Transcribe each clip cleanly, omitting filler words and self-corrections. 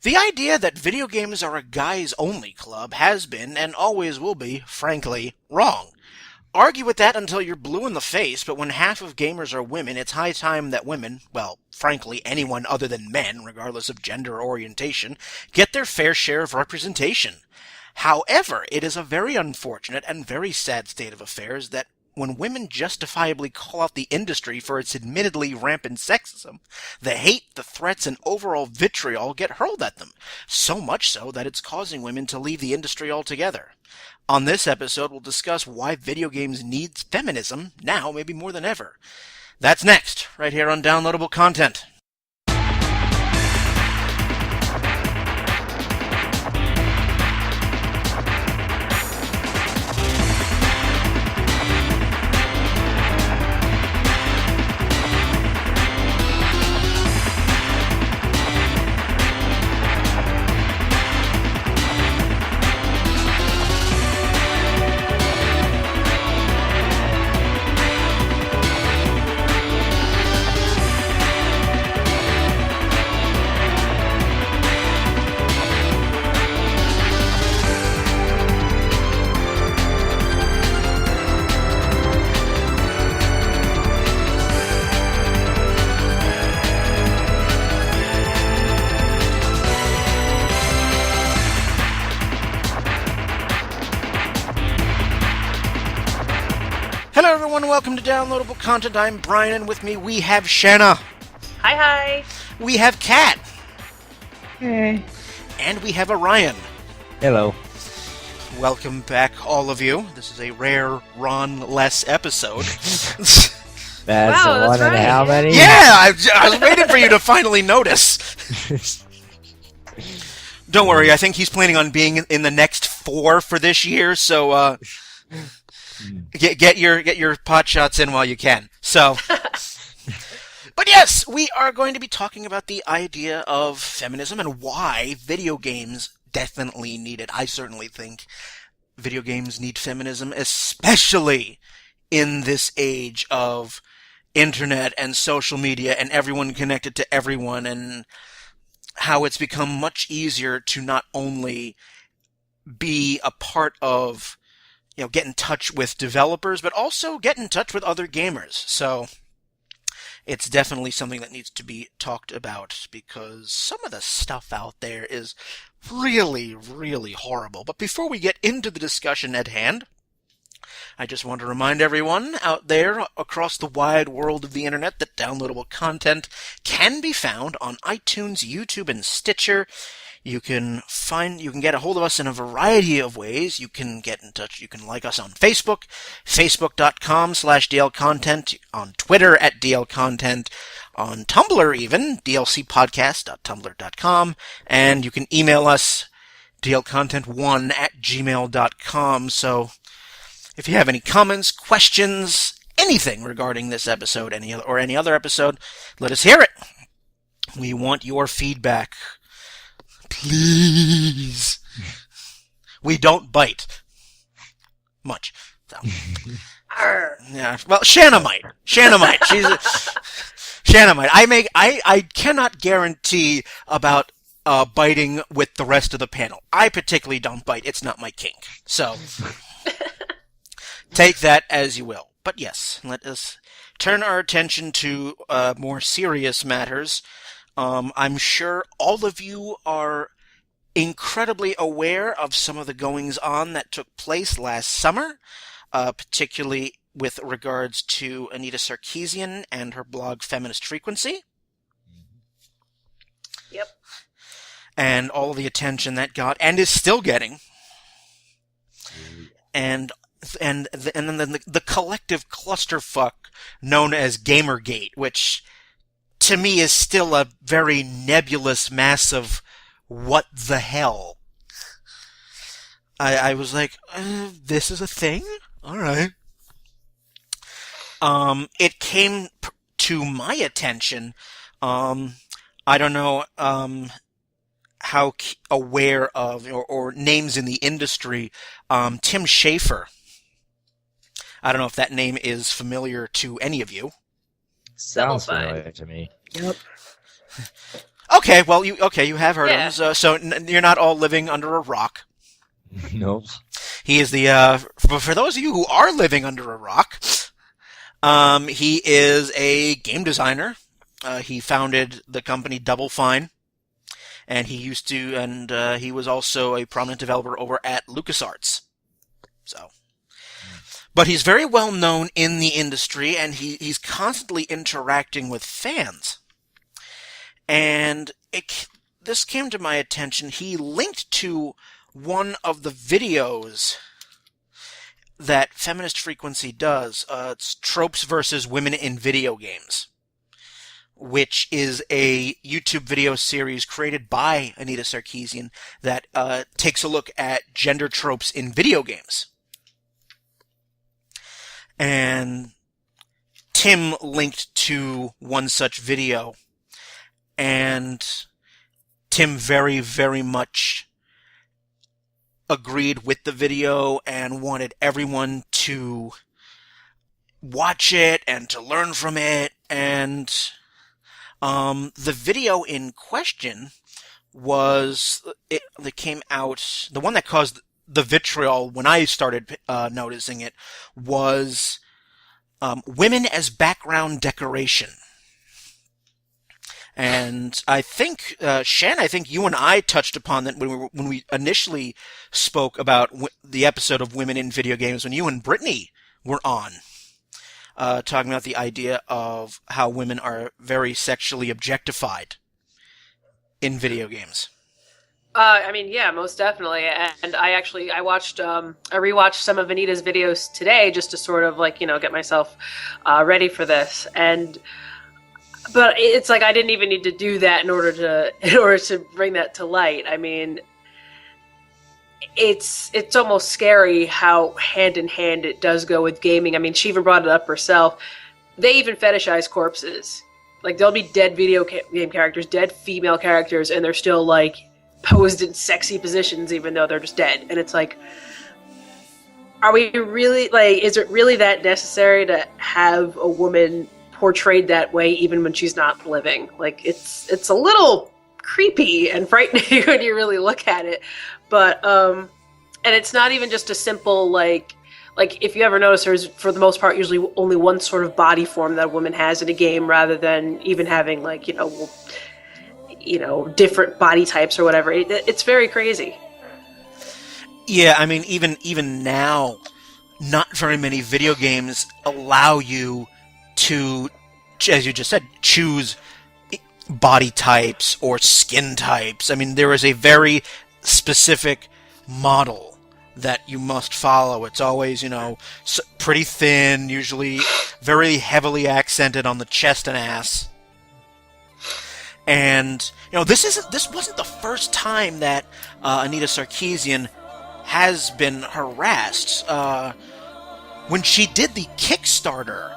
The idea that video games are a guys-only club has been, and always will be, frankly, wrong. Argue with that until you're blue in the face, but when half of gamers are women, it's high time that women, well, frankly, anyone other than men, regardless of gender or orientation, get their fair share of representation. However, it is a very unfortunate and very sad state of affairs that when women justifiably call out the industry for its admittedly rampant sexism, the hate, the threats, and overall vitriol get hurled at them, so much so that it's causing women to leave the industry altogether. On this episode, we'll discuss why video games need feminism now maybe more than ever. That's next, right here on Downloadable Content. Hello everyone, welcome to Downloadable Content. I'm Brian, and with me we have Shanna. Hi. We have Kat. Hey. And we have Orion. Hello. Welcome back, all of you. This is a rare Ron-less episode. That's Wow, the one that's and right. how many? Yeah, I was waiting for you to finally notice. Don't worry, I think he's planning on being in the next 4 for this year, so get your pot shots in while you can. So, but yes, we are going to be talking about the idea of feminism and why video games definitely need it. I certainly think video games need feminism, especially in this age of internet and social media and everyone connected to everyone, and how it's become much easier to not only be a part of, get in touch with developers, but also get in touch with other gamers. So it's definitely something that needs to be talked about, because some of the stuff out there is really, really horrible. But before we get into the discussion at hand, I just want to remind everyone out there across the wide world of the internet that Downloadable Content can be found on iTunes, YouTube, and Stitcher. You can get a hold of us in a variety of ways. You can get in touch. You can like us on Facebook, facebook.com/DLContent, on Twitter @DLContent, on Tumblr even, dlcpodcast.tumblr.com, and you can email us, dlcontent1@gmail.com. So if you have any comments, questions, anything regarding this episode, any other episode, let us hear it. We want your feedback. Please. We don't bite much. So. Yeah. Well, Shanna might. Shanna might. I cannot guarantee about biting with the rest of the panel. I particularly don't bite. It's not my kink. So take that as you will. But yes, let us turn our attention to more serious matters. I'm sure all of you are incredibly aware of some of the goings-on that took place last summer, particularly with regards to Anita Sarkeesian and her blog Feminist Frequency. Yep. And all the attention that got, and is still getting. And then the collective clusterfuck known as GamerGate, which to me is still a very nebulous mass of what the hell. I was like, this is a thing? Alright. It came to my attention, I don't know how aware of, or names in the industry, Tim Schafer. I don't know if that name is familiar to any of you. Sounds Simplified. familiar to me. Yep. Okay, well, you have heard Yeah. him. So you're not all living under a rock. Nope. He is for those of you who are living under a rock, he is a game designer. He founded the company Double Fine, and he was also a prominent developer over at LucasArts. So, but he's very well known in the industry, and he's constantly interacting with fans. And this came to my attention. He linked to one of the videos that Feminist Frequency does. It's Tropes versus Women in Video Games, which is a YouTube video series created by Anita Sarkeesian that takes a look at gender tropes in video games. And Tim linked to one such video, and Tim very, very much agreed with the video and wanted everyone to watch it and to learn from it. And the video in question that came out, the one that caused the vitriol when I started noticing it, was women as background decoration. And I think, Shanna, I think you and I touched upon that when we initially spoke about the episode of Women in Video Games, when you and Brittany were on, talking about the idea of how women are very sexually objectified in video games. I mean, yeah, most definitely. And I rewatched some of Anita's videos today just to sort of get myself ready for this. But it's like I didn't even need to do that in order to bring that to light. I mean, it's almost scary how hand in hand it does go with gaming. I mean, she even brought it up herself. They even fetishize corpses. Like, there'll be dead video game characters, dead female characters, and they're still posed in sexy positions even though they're just dead. And it's like, are we really is it really that necessary to have a woman portrayed that way even when she's not living? It's a little creepy and frightening when you really look at it. But and it's not even just a simple if you ever notice, there's for the most part usually only one sort of body form that a woman has in a game, rather than even having different body types or whatever. It's very crazy. Yeah, I mean, even now, not very many video games allow you to, as you just said, choose body types or skin types. I mean, there is a very specific model that you must follow. It's always, pretty thin, usually very heavily accented on the chest and ass. And, this wasn't the first time that Anita Sarkeesian has been harassed. When she did the Kickstarter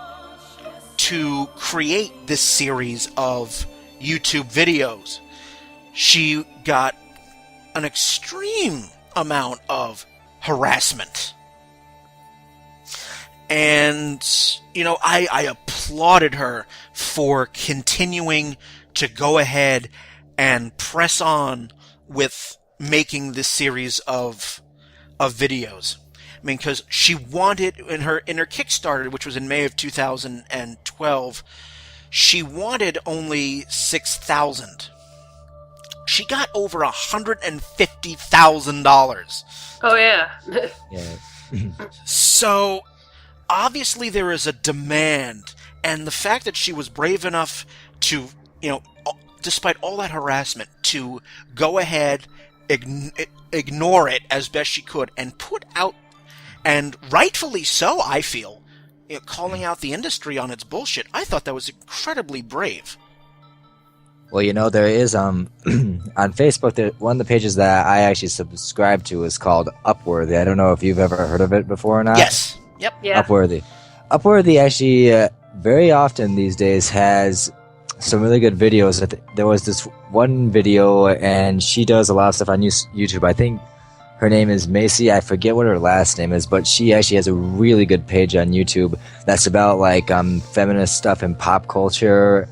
to create this series of YouTube videos, she got an extreme amount of harassment. And, I applauded her for continuing to go ahead and press on with making this series of videos. I mean, because she wanted, in her Kickstarter, which was in May of 2012, she wanted only 6,000. She got over $150,000. Oh yeah. Yeah. So obviously there is a demand, and the fact that she was brave enough to, despite all that harassment, to go ahead, ignore it as best she could, and put out, and rightfully so, I feel, calling out the industry on its bullshit. I thought that was incredibly brave. Well, there is on Facebook, one of the pages that I actually subscribe to is called Upworthy. I don't know if you've ever heard of it before or not. Yes. Yep. Yeah. Upworthy. Upworthy actually very often these days has some really good videos. There was this one video, and she does a lot of stuff on YouTube. I think her name is Macy. I forget what her last name is, but she actually has a really good page on YouTube that's about feminist stuff and pop culture.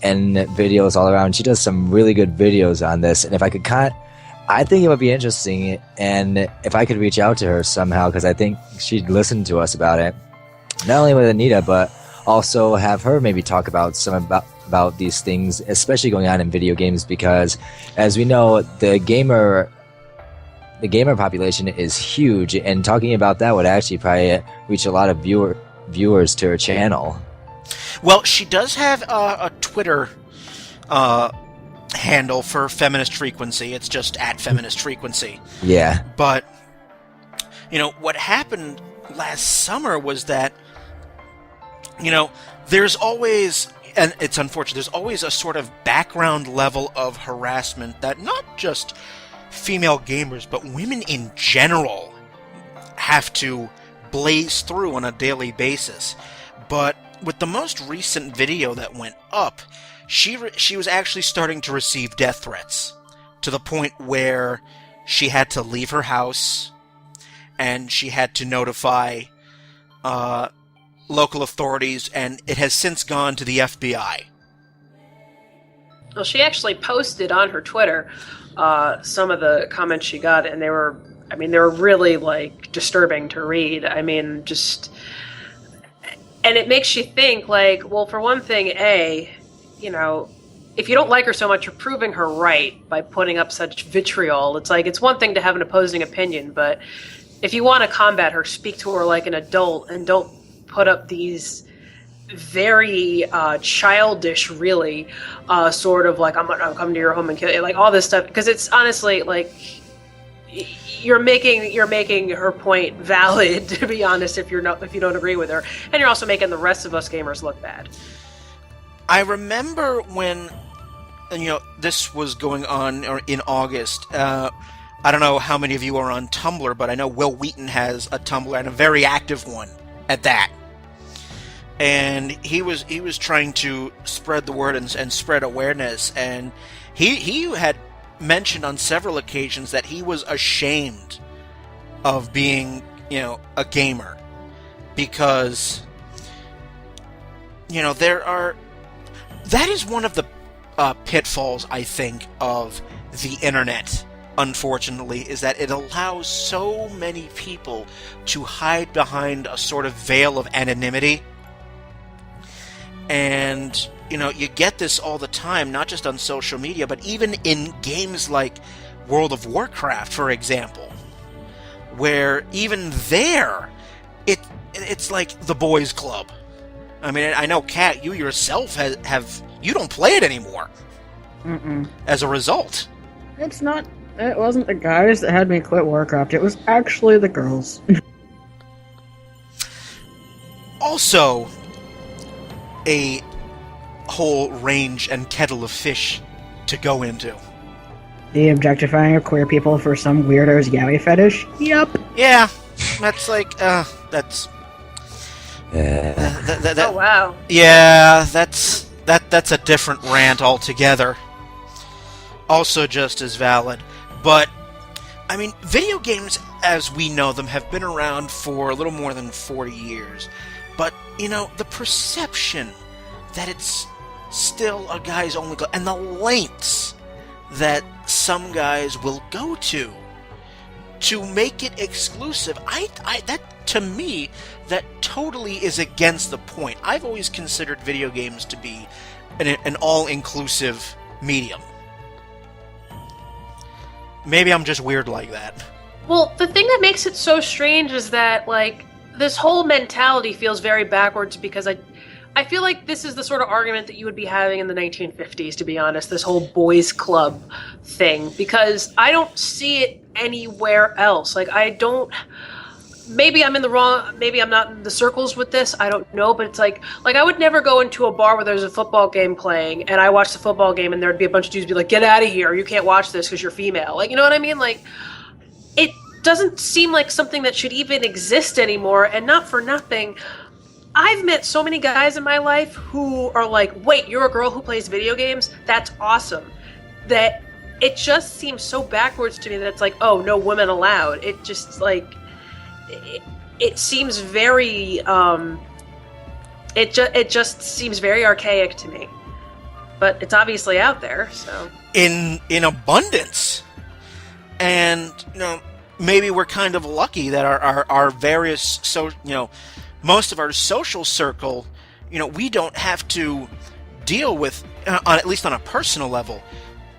and videos all around. She does some really good videos on this, and if I could I think it would be interesting, and if I could reach out to her somehow, because I think she'd listen to us about it, not only with Anita, but also have her maybe talk about about these things, especially going on in video games, because as we know, the gamer population is huge, and talking about that would actually probably reach a lot of viewers to her channel. Well, she does have a Twitter handle for Feminist Frequency. It's just at Feminist Frequency. Yeah. But, what happened last summer was that, there's always, and it's unfortunate, there's always a sort of background level of harassment that not just female gamers, but women in general have to blaze through on a daily basis. But with the most recent video that went up, she was actually starting to receive death threats, to the point where she had to leave her house, and she had to notify local authorities, and it has since gone to the FBI. Well, she actually posted on her Twitter some of the comments she got, and they were really, like, disturbing to read. And it makes you think, like, well, for one thing, if you don't like her so much, you're proving her right by putting up such vitriol. It's like, it's one thing to have an opposing opinion, but if you want to combat her, speak to her like an adult, and don't put up these very childish, really, sort of like, I'm gonna come to your home and kill you, like all this stuff, because it's honestly like you're making her point valid, to be honest, if you don't agree with her, and you're also making the rest of us gamers look bad. I remember when, this was going on in August. I don't know how many of you are on Tumblr, but I know Will Wheaton has a Tumblr, and a very active one at that. And he was trying to spread the word and spread awareness, and he had mentioned on several occasions that he was ashamed of being, a gamer, because, that is one of the pitfalls, I think, of the internet, unfortunately, is that it allows so many people to hide behind a sort of veil of anonymity. And, you get this all the time, not just on social media, but even in games like World of Warcraft, for example, where even there, it's like the boys' club. I mean, I know, Kat, you yourself you don't play it anymore. Mm-mm. As a result. It wasn't the guys that had me quit Warcraft. It was actually the girls. Also, a whole range and kettle of fish to go into. The objectifying of queer people for some weirdo's yaoi fetish? Yep. Yeah, that's like, that's... Oh, wow. Yeah, that's a different rant altogether. Also just as valid. But, I mean, video games, as we know them, have been around for a little more than 40 years. But, the perception that it's still a guy's only goal, and the lengths that some guys will go to make it exclusive, that, to me, that totally is against the point. I've always considered video games to be an all-inclusive medium. Maybe I'm just weird like that. Well, the thing that makes it so strange is that, like, this whole mentality feels very backwards, because I feel like this is the sort of argument that you would be having in the 1950s, to be honest, this whole boys club thing, because I don't see it anywhere else. Like, maybe I'm not in the circles with this, I don't know, but it's like I would never go into a bar where there's a football game playing, and I watch the football game, and there'd be a bunch of dudes be like, get out of here, you can't watch this because you're female. Like, you know what I mean? Like, it doesn't seem like something that should even exist anymore, and not for nothing, I've met so many guys in my life who are like, wait, you're a girl who plays video games? That's awesome. That it just seems so backwards to me that it's like, oh, no women allowed. It just, like, it seems very, it just seems very archaic to me. but it's obviously out there. So in abundance, and maybe we're kind of lucky that our various most of our social circle, we don't have to deal with, at least on a personal level,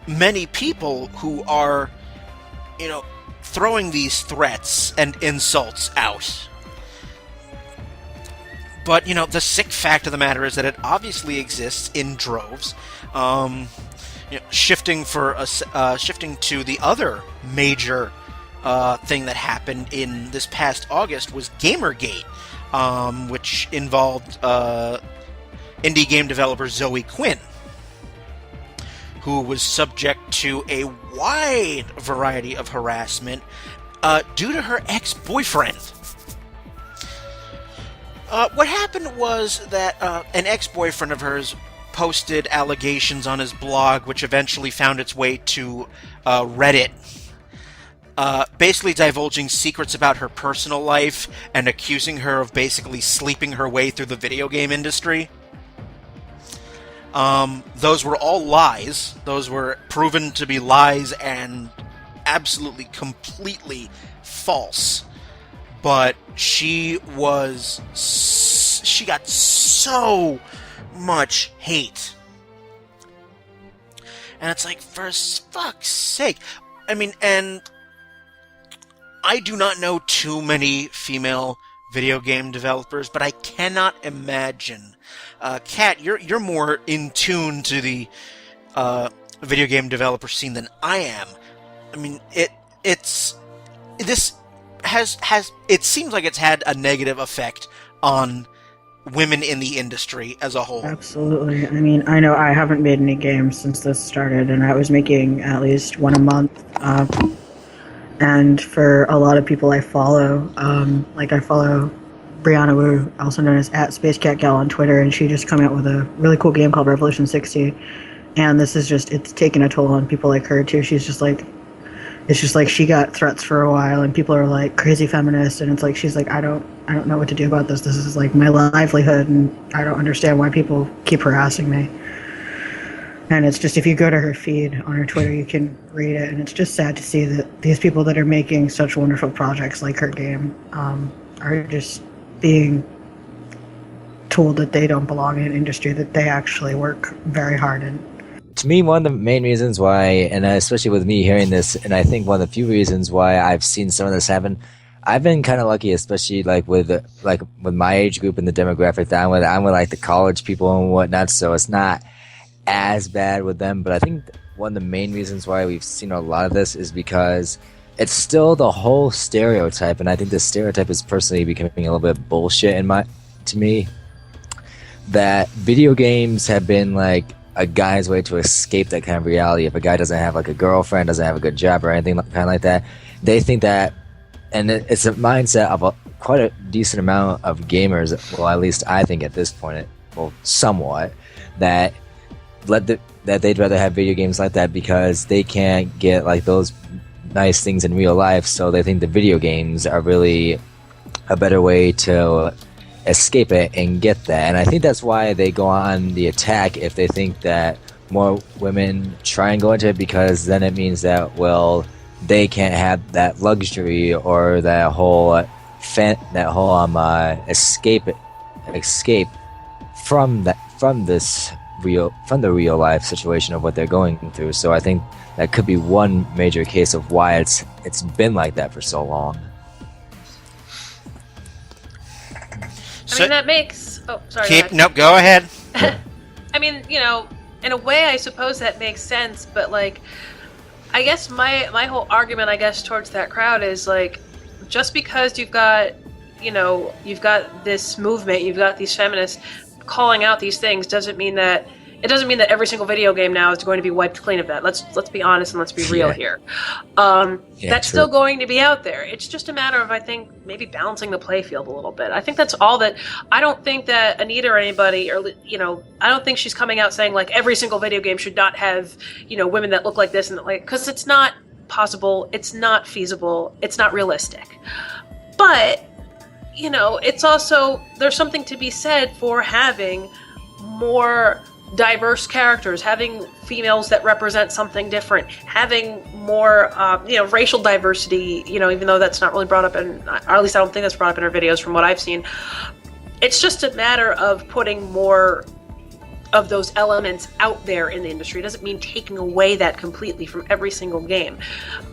many people who are, throwing these threats and insults out. But, the sick fact of the matter is that it obviously exists in droves. Shifting to the other major thing that happened in this past August was GamerGate, which involved indie game developer Zoe Quinn, who was subject to a wide variety of harassment due to her ex-boyfriend. What happened was that an ex-boyfriend of hers posted allegations on his blog, which eventually found its way to Reddit, basically divulging secrets about her personal life and accusing her of basically sleeping her way through the video game industry. Those were all lies. Those were proven to be lies and absolutely, completely false. But she got so much hate. And it's like, for fuck's sake. I mean, and I do not know too many female video game developers, but I cannot imagine. Kat, you're more in tune to the video game developer scene than I am. I mean, it seems like it's had a negative effect on women in the industry as a whole. Absolutely. I mean, I know I haven't made any games since this started, and I was making at least one a month. And for a lot of people I follow, I follow Brianna Wu, also known as @SpaceCatGal on Twitter, and she just came out with a really cool game called Revolution 60. And this is it's taken a toll on people like her too. She's just like, it's just like she got threats for a while, and people are like crazy feminist, and it's like she's like, I don't know what to do about this. This is like my livelihood, and I don't understand why people keep harassing me. And it's just, if you go to her feed on her Twitter, you can read it, and it's just sad to see that these people that are making such wonderful projects like her game are just being told that they don't belong in an industry that they actually work very hard in. To me, one of the main reasons why, and especially with me hearing this, and I think one of the few reasons why I've seen some of this happen, I've been kind of lucky, especially with my age group and the demographic that I'm with like the college people and whatnot, so it's not as bad with them. But I think one of the main reasons why we've seen a lot of this is because it's still the whole stereotype, and I think the stereotype is personally becoming a little bit bullshit to me, that video games have been like a guy's way to escape that kind of reality. If a guy doesn't have like a girlfriend, doesn't have a good job or anything kind of like that, they think that, and it's a mindset of quite a decent amount of gamers, well, at least I think at this point, well, somewhat, that they'd rather have video games like that because they can't get like those nice things in real life, so they think the video games are really a better way to escape it and get that. And I think that's why they go on the attack if they think that more women try and go into it, because then it means that, well, they can't have that luxury or that whole escape from the real life situation of what they're going through. So I think that could be one major case of why it's been like that for so long. I mean, that makes... Oh, sorry. No, go ahead. I mean, in a way, I suppose that makes sense, but, like, I guess my whole argument, towards that crowd is, like, just because you've got this movement, you've got these feminists calling out these things, doesn't mean that every single video game now is going to be wiped clean of that. Let's be honest and let's be real here. That's true. Still going to be out there. It's just a matter of, I think, maybe balancing the playfield a little bit. I think that's all that. I don't think that Anita or anybody, or I don't think she's coming out saying like every single video game should not have women that look like this and like, because it's not possible, it's not feasible, it's not realistic. But it's also, there's something to be said for having more diverse characters, having females that represent something different, having more, racial diversity, even though that's not really brought up or at least I don't think that's brought up in her videos from what I've seen. It's just a matter of putting more of those elements out there in the industry. It doesn't mean taking away that completely from every single game.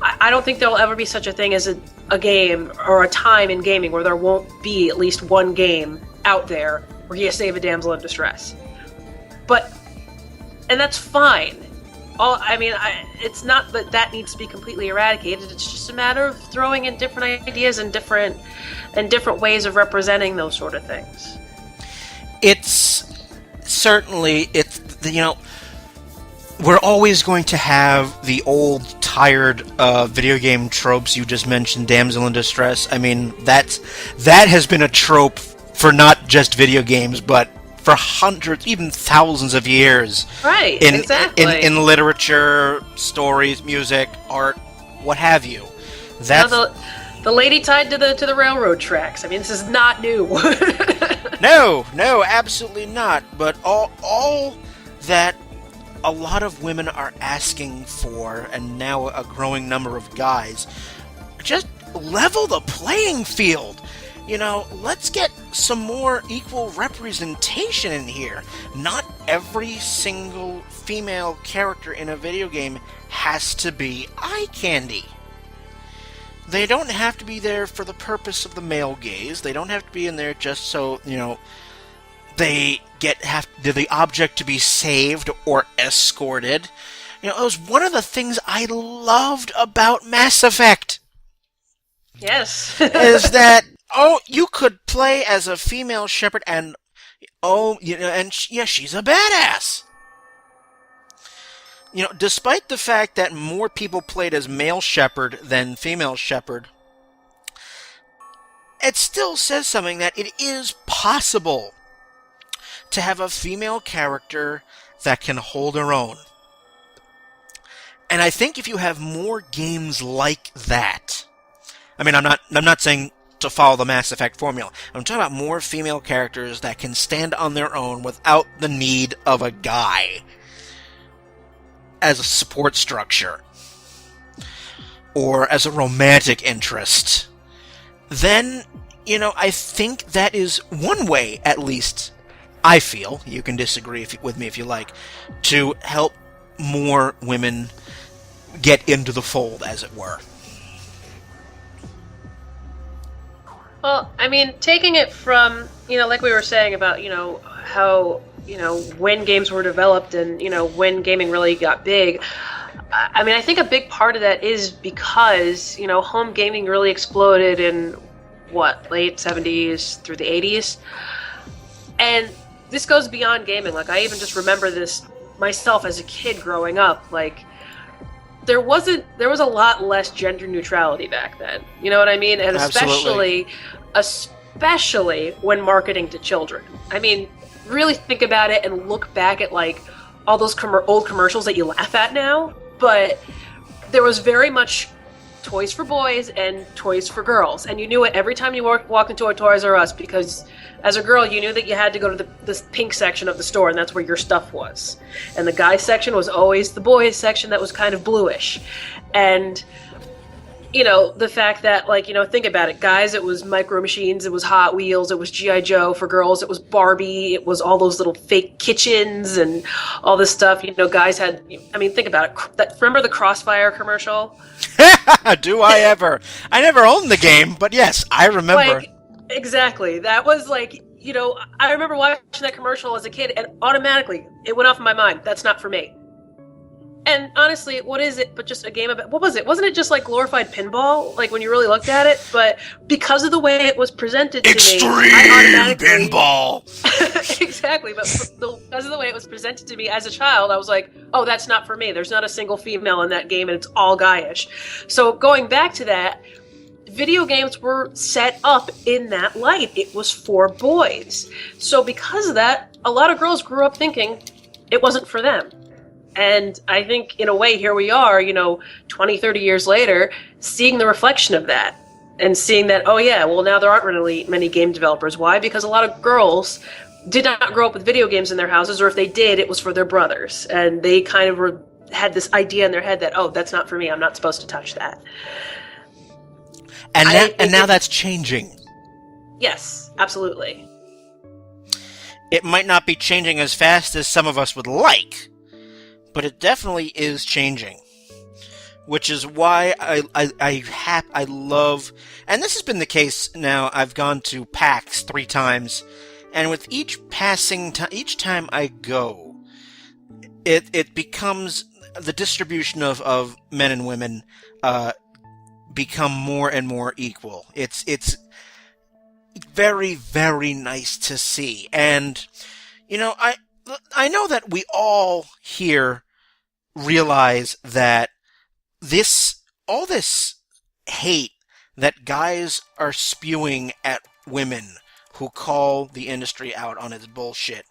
I don't think there will ever be such a thing as a game or a time in gaming where there won't be at least one game out there where you save a damsel in distress. And that's fine. It's not that needs to be completely eradicated. It's just a matter of throwing in different ideas and different ways of representing those sort of things. We're always going to have the old, tired video game tropes you just mentioned, damsel in distress. I mean, that has been a trope for not just video games, but for hundreds, even thousands of years. Right, exactly. In literature, stories, music, art, what have you. That's the lady tied to the railroad tracks. I mean, this is not new. No, absolutely not. But all that a lot of women are asking for, and now a growing number of guys, just level the playing field. Let's get some more equal representation in here. Not every single female character in a video game has to be eye candy. They don't have to be there for the purpose of the male gaze. They don't have to be in there just so, they have the object to be saved or escorted. It was one of the things I loved about Mass Effect. Yes. Is that you could play as a female Shepard, and she's a badass. Despite the fact that more people played as male Shepard than female Shepard, it still says something that it is possible to have a female character that can hold her own. And I think if you have more games like that, I mean, I'm not saying to follow the Mass Effect formula. I'm talking about more female characters that can stand on their own without the need of a guy as a support structure or as a romantic interest. Then, I think that is one way, at least, I feel, you can disagree with me if you like, to help more women get into the fold, as it were. Well, I mean, taking it from, like we were saying about, how, when games were developed and, when gaming really got big, I mean, I think a big part of that is because, home gaming really exploded in, late 70s through the 80s. And this goes beyond gaming. Like, I even just remember this myself as a kid growing up. Like, there was a lot less gender neutrality back then. You know what I mean? And especially when marketing to children. I mean, really think about it and look back at like all those old commercials that you laugh at now. But there was very much toys for boys and toys for girls, and you knew it every time you walked into a Toys R Us, because as a girl you knew that you had to go to the pink section of the store, and that's where your stuff was, and the guys section was always the boys section that was kind of bluish. And the fact that, like, think about it, guys, it was Micro Machines, it was Hot Wheels, it was G.I. Joe. For girls, it was Barbie, it was all those little fake kitchens and all this stuff. Guys had, I mean, think about it. Remember the Crossfire commercial? Do I ever? I never owned the game, but yes, I remember. Like, exactly. That was like, I remember watching that commercial as a kid, and automatically it went off in my mind. That's not for me. And honestly, what is it but just a game about... What was it? Wasn't it just like glorified pinball? Like, when you really looked at it? But because of the way it was presented to Extreme me... Extreme pinball! Exactly, but because of the way it was presented to me as a child, I was like, oh, that's not for me. There's not a single female in that game, and it's all guyish. So going back to that, video games were set up in that light. It was for boys. So because of that, a lot of girls grew up thinking it wasn't for them. And I think, in a way, here we are, 20, 30 years later, seeing the reflection of that. And seeing that, oh yeah, well, now there aren't really many game developers. Why? Because a lot of girls did not grow up with video games in their houses, or if they did, it was for their brothers, and they kind of had this idea in their head that, oh, that's not for me, I'm not supposed to touch that. And now that's changing. Yes, absolutely. It might not be changing as fast as some of us would like, but it definitely is changing. Which is why I love, and this has been the case now. I've gone to PAX 3 times, and with each time I go, it becomes the distribution of men and women become more and more equal. It's very, very nice to see. And, you know, I know that we all here realize that all this hate that guys are spewing at women who call the industry out on its bullshit,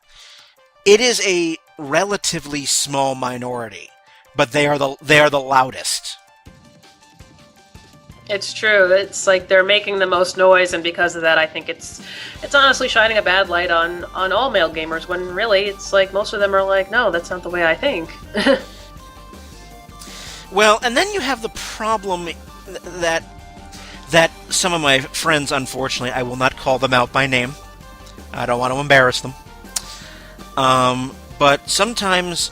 it is a relatively small minority, but they are the loudest. It's true. It's like they're making the most noise, and because of that, I think it's honestly shining a bad light on all male gamers, when really it's like most of them are like, no, that's not the way I think. Well, and then you have the problem that some of my friends, unfortunately, I will not call them out by name. I don't want to embarrass them. But sometimes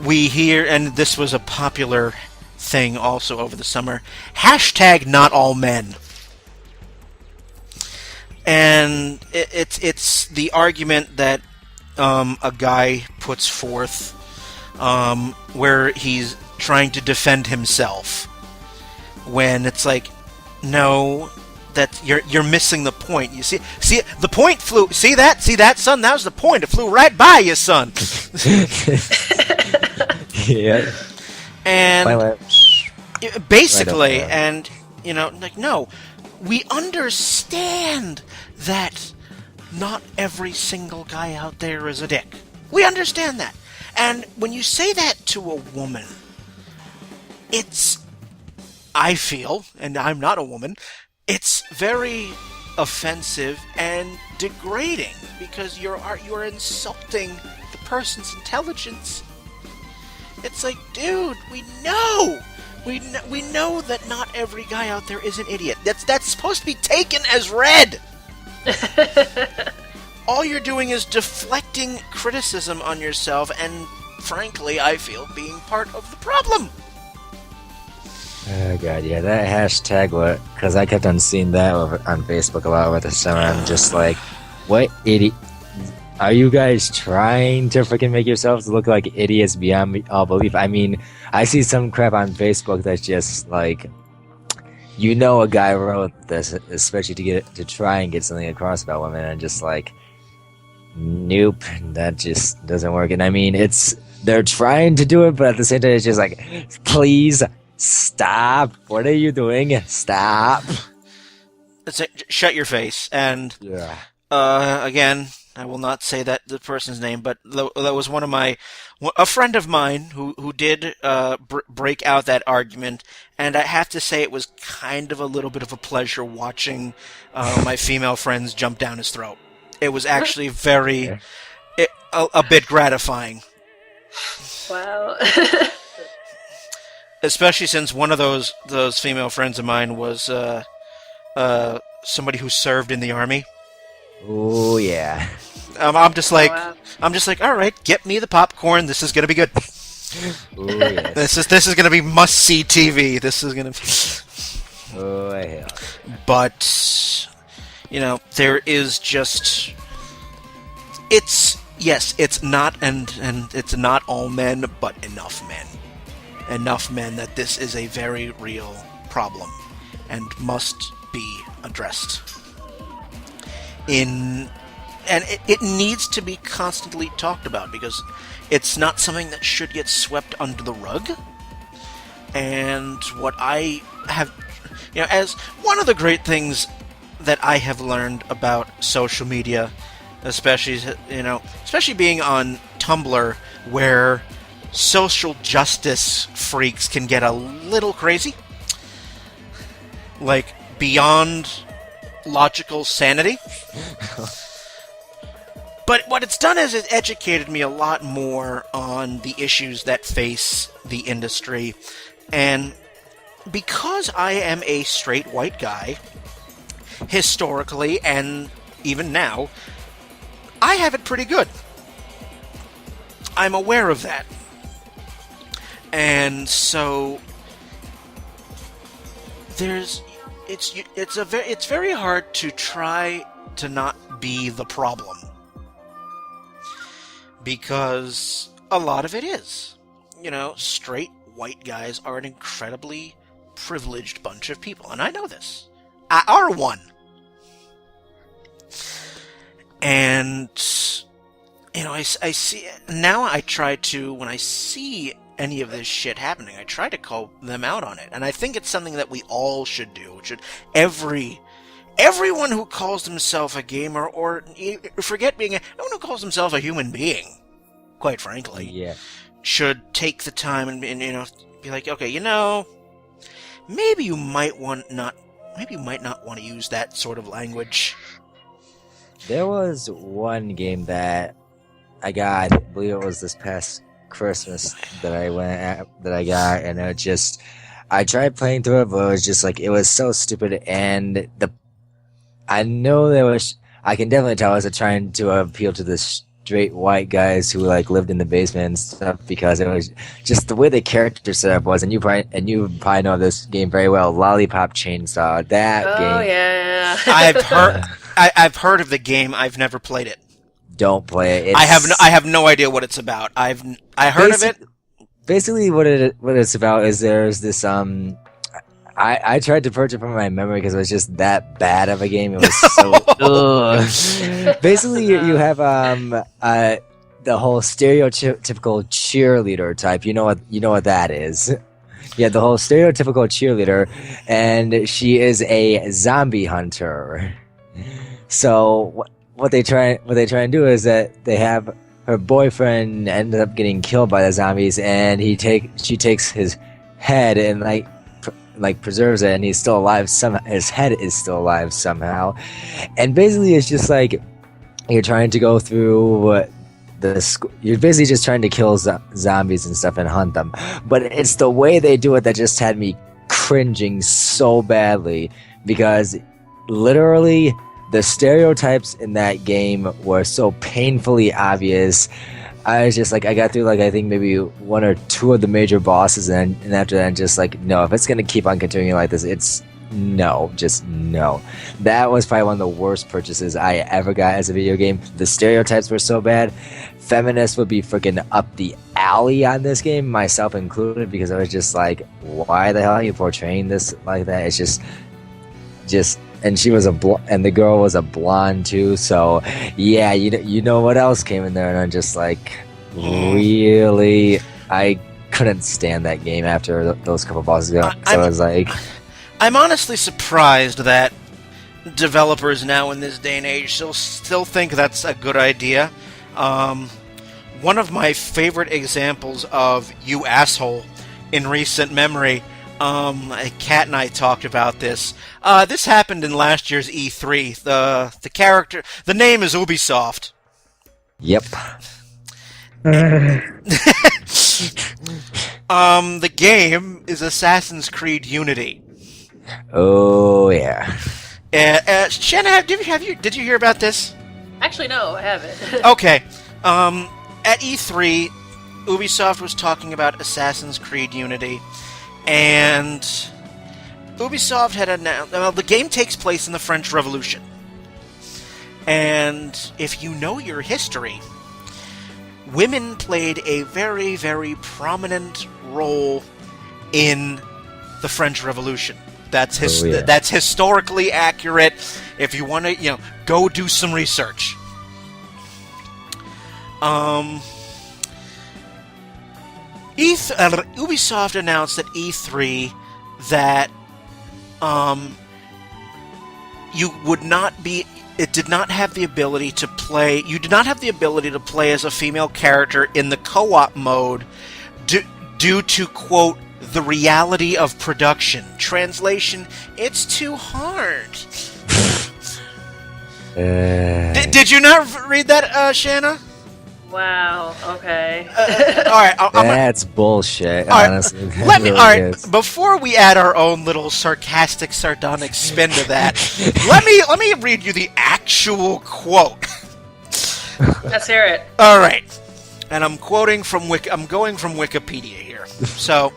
we hear, and this was a popular thing also over the summer, hashtag not all men. And it's the argument that a guy puts forth where he's trying to defend himself, when it's like, no, that you're missing the point. You see the point flew. See that, son? That was the point. It flew right by you, son. Yeah. And basically, and you know, like, no, we understand that not every single guy out there is a dick. We understand that. And when you say that to a woman, I feel, and I'm not a woman, it's very offensive and degrading, because you're insulting the person's intelligence. It's like, dude, we know that not every guy out there is an idiot. That's supposed to be taken as read. All you're doing is deflecting criticism on yourself, and frankly, I feel being part of the problem. Oh god, yeah, that hashtag, because I kept on seeing that on Facebook a lot over the summer. I'm just like, what idiot? Are you guys trying to freaking make yourselves look like idiots beyond all belief? I mean, I see some crap on Facebook that's just like, you know, a guy wrote this especially to try and get something across about women, and just like, nope, that just doesn't work. And I mean, they're trying to do it, but at the same time, it's just like, please stop. What are you doing? Stop. Shut your face. And yeah. Again, I will not say the person's name, but that was a friend of mine who did break out that argument, and I have to say it was kind of a little bit of a pleasure watching my female friends jump down his throat. It was actually a bit gratifying. Wow. Especially since one of those female friends of mine was somebody who served in the army. Oh yeah. I'm just like, wow. All right, get me the popcorn. This is gonna be good. Oh yes. This is gonna be must see TV. This is gonna. Oh hell. But you know, there is just. It's not and it's not all men, but enough men that this is a very real problem and must be addressed. And it needs to be constantly talked about, because it's not something that should get swept under the rug. And what I have, you know, as one of the great things that I have learned about social media, especially being on Tumblr, where social justice freaks can get a little crazy, like beyond logical sanity. But what it's done is it educated me a lot more on the issues that face the industry. And because I am a straight white guy, historically and even now, I have it pretty good. I'm aware of that. And so it's very hard to try to not be the problem, because a lot of it is, straight white guys are an incredibly privileged bunch of people, and I know this. I are one. And I see now. I try to, when I see any of this shit happening, I try to call them out on it, and I think it's something that we all should do. Everyone who calls himself a gamer, or forget being everyone who calls himself a human being, quite frankly, should take the time and be like, okay, maybe you might not want to use that sort of language. There was one game that I got, I believe it was this past Christmas that I got, and I tried playing through it, but it was just like, it was so stupid, and I can definitely tell it was trying to appeal to the straight white guys who lived in the basement and stuff, because it was just the way the character setup was, and you probably know this game very well, Lollipop Chainsaw, that game. Oh yeah. I've heard of the game. I've never played it. Don't play it. I have no idea what it's about. I heard of it. Basically, what it's about is there's this I tried to purge it from my memory because it was just that bad of a game. It was so. Basically, you have the whole stereotypical cheerleader type. You know what that is. Yeah, the whole stereotypical cheerleader, and she is a zombie hunter. So what they try and do is that they have her boyfriend ended up getting killed by the zombies, and she takes his head and preserves it, and he's still alive somehow. His head is still alive somehow, and basically it's just like you're trying to go through you're basically just trying to kill zombies and stuff and hunt them, but it's the way they do it that just had me cringing so badly, because literally the stereotypes in that game were so painfully obvious. I was just I got through I think maybe one or two of the major bosses, and after that, just no, if it's gonna keep on continuing like this, it's no, just no. That was probably one of the worst purchases I ever got as a video game. The stereotypes were so bad. Feminists would be freaking up the alley on this game, myself included, because I was just why the hell are you portraying this like that? It's just. And she was and the girl was a blonde too, so yeah, you know what else came in there, and I'm just really, I couldn't stand that game after those couple bosses go. So I was I'm honestly surprised that developers now in this day and age still think that's a good idea. One of my favorite examples of you asshole in recent memory. Kat and I talked about this. This happened in last year's E3. The name is Ubisoft. Yep. The game is Assassin's Creed Unity. Oh yeah. Shanna, did you hear about this? Actually, no, I haven't. Okay. At E3, Ubisoft was talking about Assassin's Creed Unity. And Ubisoft had announced... Well, the game takes place in the French Revolution. And if you know your history, women played a very, very prominent role in the French Revolution. That's historically accurate. If you want to, go do some research. Ubisoft announced at E3 that it did not have the ability to play. You did not have the ability to play as a female character in the co-op mode due to, quote, the reality of production. Translation: it's too hard. Did you not read that, Shanna? Wow. Okay. All right. That's bullshit. All right, Honestly, Let me. really All right. is. Before we add our own little sarcastic, sardonic spin to that, let me read you the actual quote. Let's hear it. All right. And I'm quoting from I'm going from Wikipedia here. So,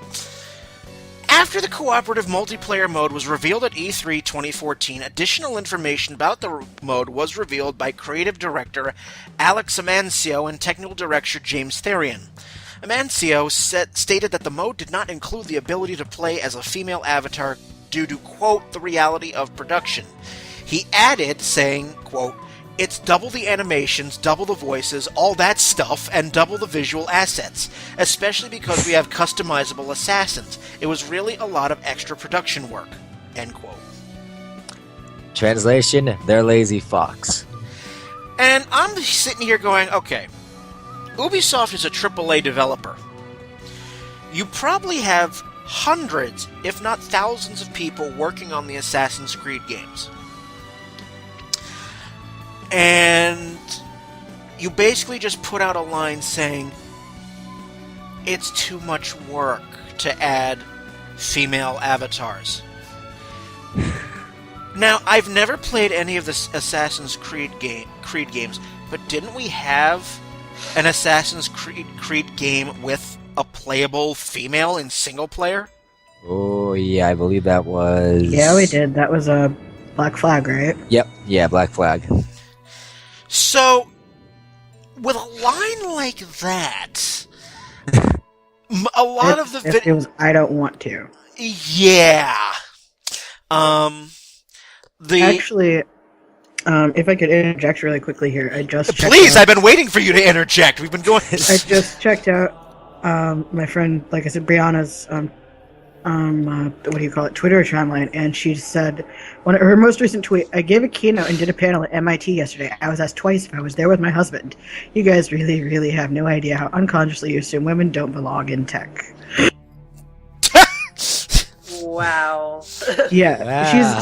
after the cooperative multiplayer mode was revealed at E3 2014, additional information about the mode was revealed by creative director Alex Amancio and technical director James Therian. Amancio stated that the mode did not include the ability to play as a female avatar due to, quote, the reality of production. He added, saying, quote, it's double the animations, double the voices, all that stuff, and double the visual assets, especially because we have customizable assassins. It was really a lot of extra production work, end quote. Translation, they're lazy fucks. And I'm sitting here going, okay, Ubisoft is a AAA developer. You probably have hundreds, if not thousands of people working on the Assassin's Creed games. And you basically just put out a line saying, it's too much work to add female avatars. Now, I've never played any of the Assassin's Creed games, but didn't we have an Assassin's Creed game with a playable female in single player? Oh, yeah, I believe that was... Yeah, we did. That was a Black Flag, right? Yep, yeah, Black Flag. So, with a line like that, a lot of the it was I don't want to. Yeah. Actually, if I could interject really quickly here, I just checked Please, out, I've been waiting for you to interject. We've been going. I just checked out my friend, like I said, Brianna's what do you call it, Twitter timeline, and she said her most recent tweet, I gave a keynote and did a panel at MIT yesterday. I was asked twice if I was there with my husband. You guys really, really have no idea how unconsciously you assume women don't belong in tech. Wow. Yeah, Wow.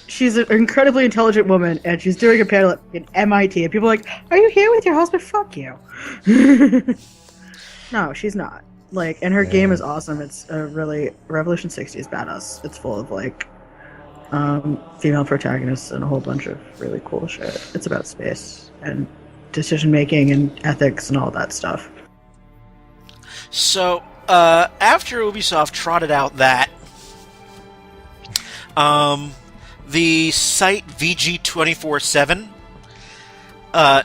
she's an incredibly intelligent woman, and she's doing a panel at MIT, and people are like, are you here with your husband? Fuck you. No, she's not. Like, and her game is awesome. It's a really Revolution 60 is badass. It's full of like female protagonists and a whole bunch of really cool shit. It's about space and decision making and ethics and all that stuff. So, after Ubisoft trotted out that, the site VG247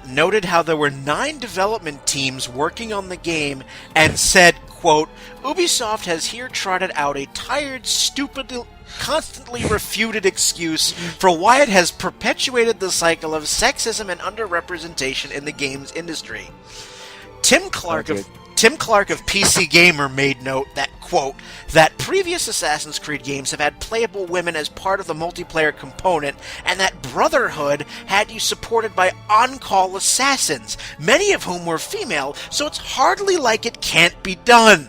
noted how there were 9 development teams working on the game and said, quote, Ubisoft has here trotted out a tired, stupid, constantly refuted excuse for why it has perpetuated the cycle of sexism and underrepresentation in the games industry. Tim Clark of PC Gamer made note that, quote, that previous Assassin's Creed games have had playable women as part of the multiplayer component, and that Brotherhood had you supported by on-call assassins, many of whom were female, so it's hardly like it can't be done.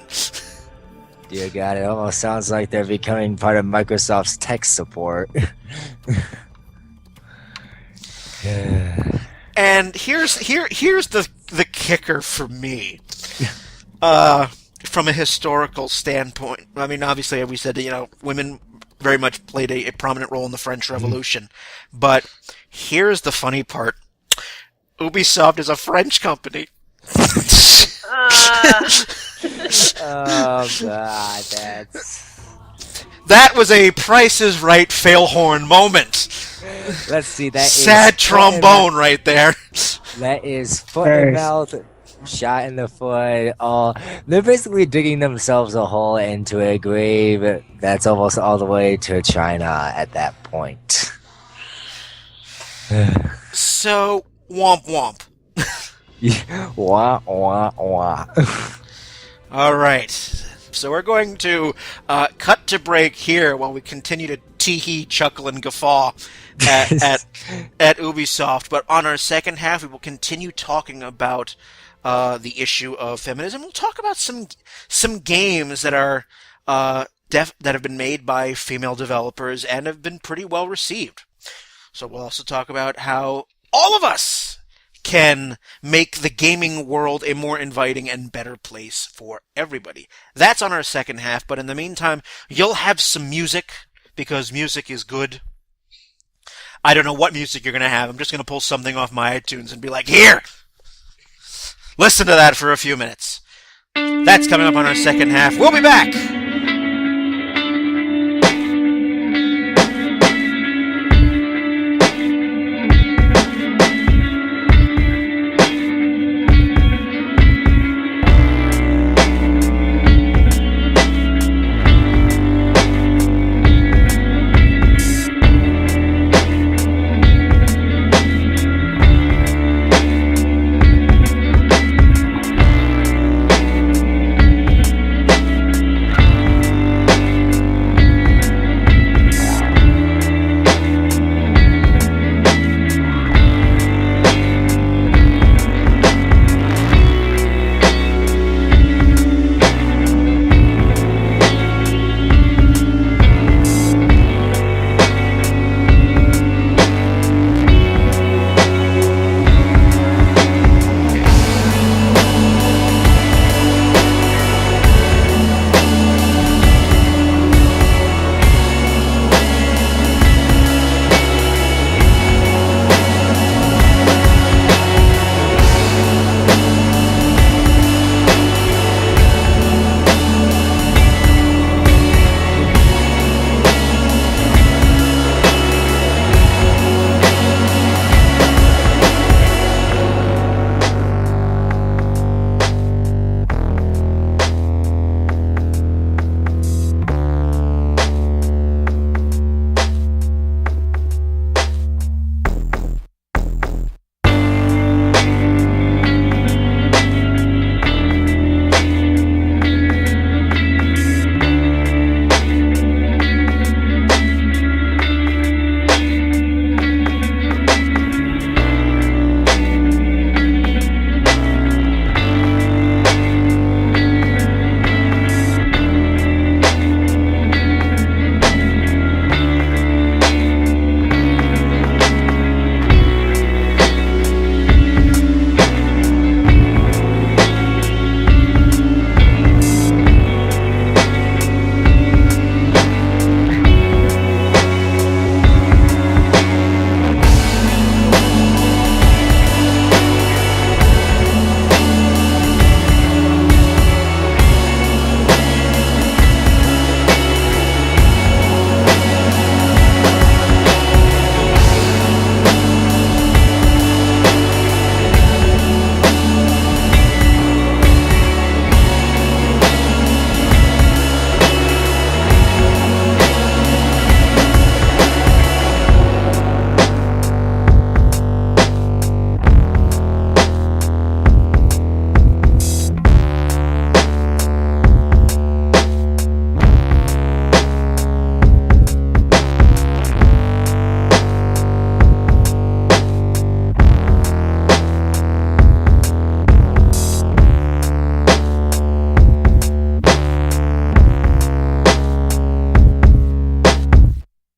Dear God, it almost sounds like they're becoming part of Microsoft's tech support. And here's the kicker for me. From a historical standpoint, I mean, obviously, we said that, women very much played a prominent role in the French Revolution. But here's the funny part. Ubisoft is a French company. Oh, God, That was a Price is Right fail horn moment. Let's see, that Sad trombone right there. That is foot and mouth, shot in the foot. They're basically digging themselves a hole into a grave that's almost all the way to China at that point. So, womp womp. Wah, wah, wah. All right. So we're going to cut to break here while we continue to tee-hee, chuckle, and guffaw at Ubisoft. But on our second half, we will continue talking about the issue of feminism. We'll talk about some games that are that have been made by female developers and have been pretty well received. So we'll also talk about how all of us can make the gaming world a more inviting and better place for everybody. That's on our second half, but in the meantime, you'll have some music, because music is good. I don't know what music you're going to have. I'm just going to pull something off my iTunes and be like, here! Listen to that for a few minutes. That's coming up on our second half. We'll be back!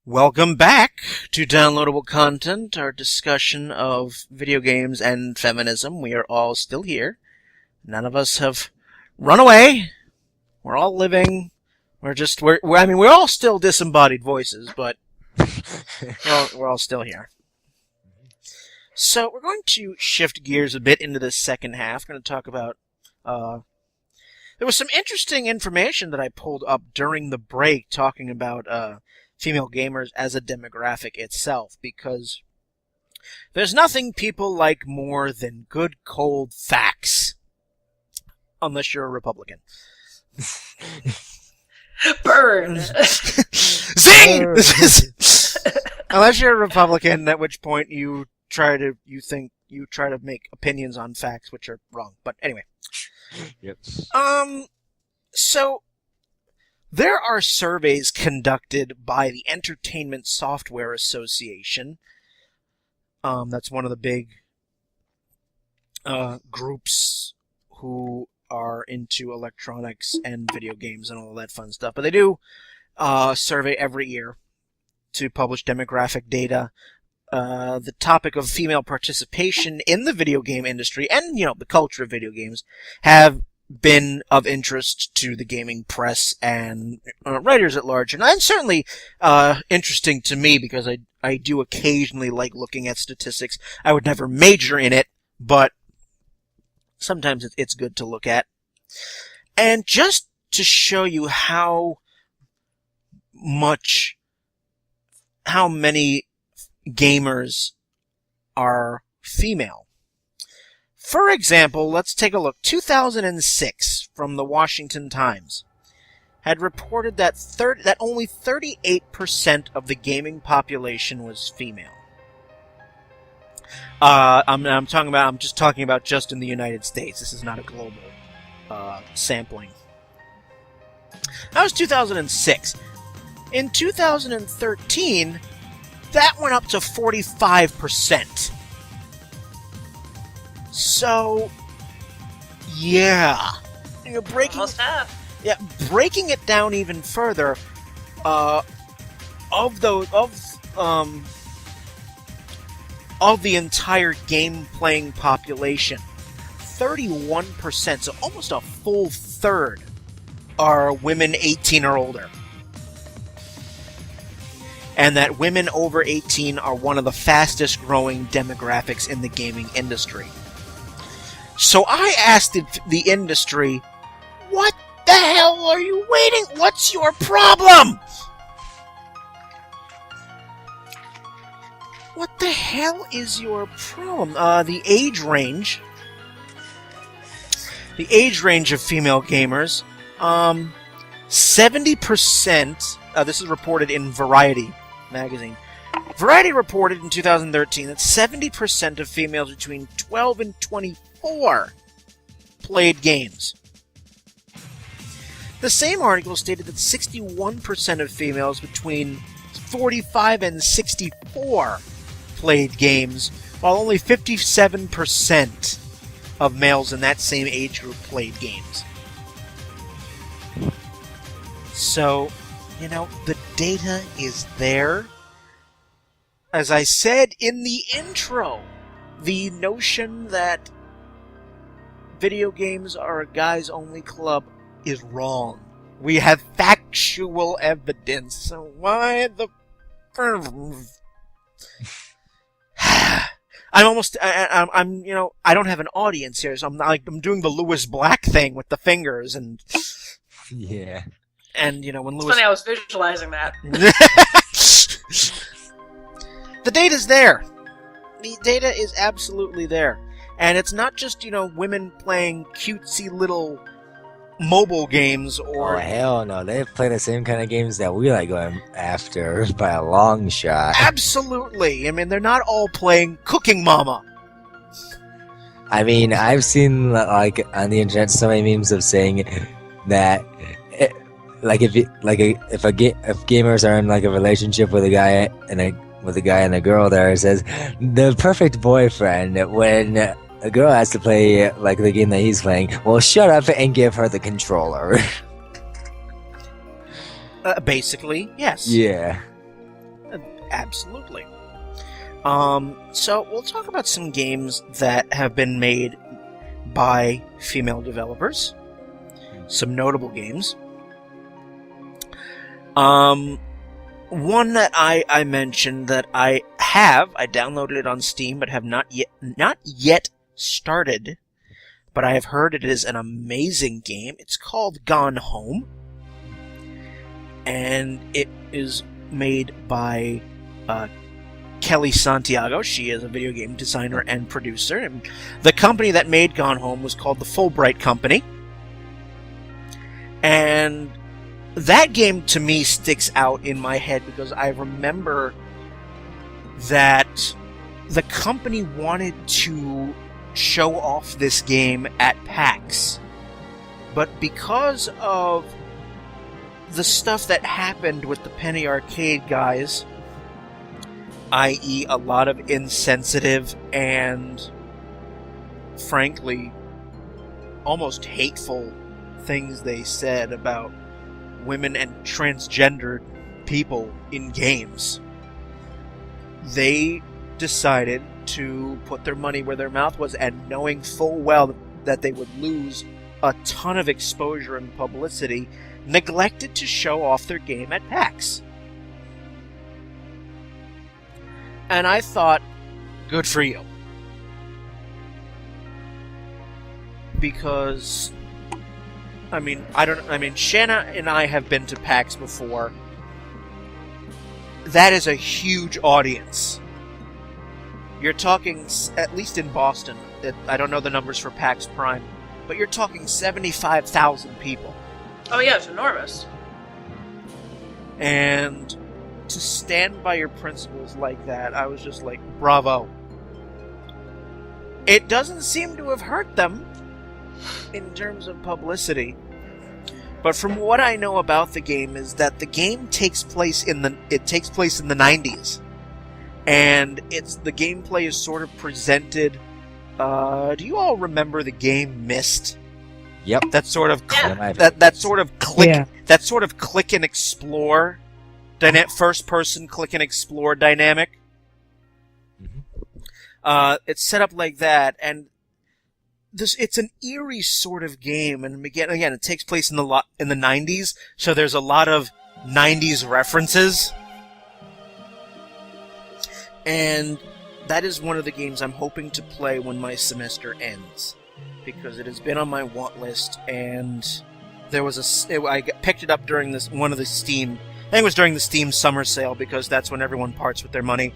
Welcome back to Downloadable Content, our discussion of video games and feminism. We are all still here. None of us have run away. We're all living. We're all still disembodied voices, but we're all still here. So we're going to shift gears a bit into the second half. We're going to talk about, there was some interesting information that I pulled up during the break talking about, female gamers as a demographic itself, because there's nothing people like more than good cold facts. Unless you're a Republican. Burn! Zing! Unless you're a Republican, at which point you try to make opinions on facts which are wrong. But anyway. Yep. So there are surveys conducted by the Entertainment Software Association. That's one of the big groups who are into electronics and video games and all that fun stuff. But they do a survey every year to publish demographic data the topic of female participation in the video game industry and, the culture of video games have been of interest to the gaming press and writers at large, and certainly interesting to me because I do occasionally like looking at statistics. I would never major in it, but sometimes it's good to look at. And just to show you how many gamers are female. For example, let's take a look. 2006 from the Washington Times had reported that only 38% of the gaming population was female. I'm just talking about just in the United States. This is not a global sampling. That was 2006. In 2013, that went up to 45%. So, yeah, Almost half. Yeah, breaking it down even further. Of the entire game playing population, 31%, so almost a full third, are women 18 or older. And that women over 18 are one of the fastest growing demographics in the gaming industry. So I asked the industry, what the hell are you waiting? What's your problem? What the hell is your problem? The age range of female gamers, 70%, this is reported in Variety magazine. Variety reported in 2013 that 70% of females between 12 and 24 played games. The same article stated that 61% of females between 45 and 64 played games, while only 57% of males in that same age group played games. So, the data is there. As I said in the intro, the notion that video games are a guys-only club is wrong. We have factual evidence, so why the... I don't have an audience here, so I'm doing the Lewis Black thing with the fingers, and... Yeah. And, when Lewis... It's funny, I was visualizing that. The data's there. The data is absolutely there. And it's not just, women playing cutesy little mobile games or... Oh, hell no. They play the same kind of games that we like going after by a long shot. Absolutely. I mean, they're not all playing Cooking Mama. I mean, I've seen, like, on the internet so many memes of saying that... if gamers are in like a relationship with a guy and a girl, there it says the perfect boyfriend when a girl has to play like the game that he's playing. Well, shut up and give her the controller. Basically, yes. Yeah. Absolutely. So we'll talk about some games that have been made by female developers. Some notable games. One that I mentioned that I downloaded it on Steam, but have not yet started, but I have heard it is an amazing game. It's called Gone Home, and it is made by Kelly Santiago. She is a video game designer and producer, and the company that made Gone Home was called the Fulbright Company, and that game, to me, sticks out in my head because I remember that the company wanted to show off this game at PAX. But because of the stuff that happened with the Penny Arcade guys, i.e. a lot of insensitive and, frankly, almost hateful things they said about women and transgendered people in games, they decided to put their money where their mouth was, and knowing full well that they would lose a ton of exposure and publicity, neglected to show off their game at PAX. And I thought, good for you. Because, Shanna and I have been to PAX before. That is a huge audience. You're talking, at least in Boston, I don't know the numbers for PAX Prime, but you're talking 75,000 people. Oh yeah, it's enormous. And to stand by your principles like that, I was just like, bravo. It doesn't seem to have hurt them in terms of publicity. But from what I know about the game is that the game takes place in the 90s. And the gameplay is sort of presented. Do you all remember the game Myst? Yep. That sort of Yeah. that sort of click Yeah. that sort of click and explore first person click and explore dynamic. It's set up like that, and it's an eerie sort of game, and again it takes place in the 90s, so there's a lot of 90s references. And that is one of the games I'm hoping to play when my semester ends, because it has been on my want list, and I picked it up during one of the Steam. I think it was during the Steam summer sale, because that's when everyone parts with their money.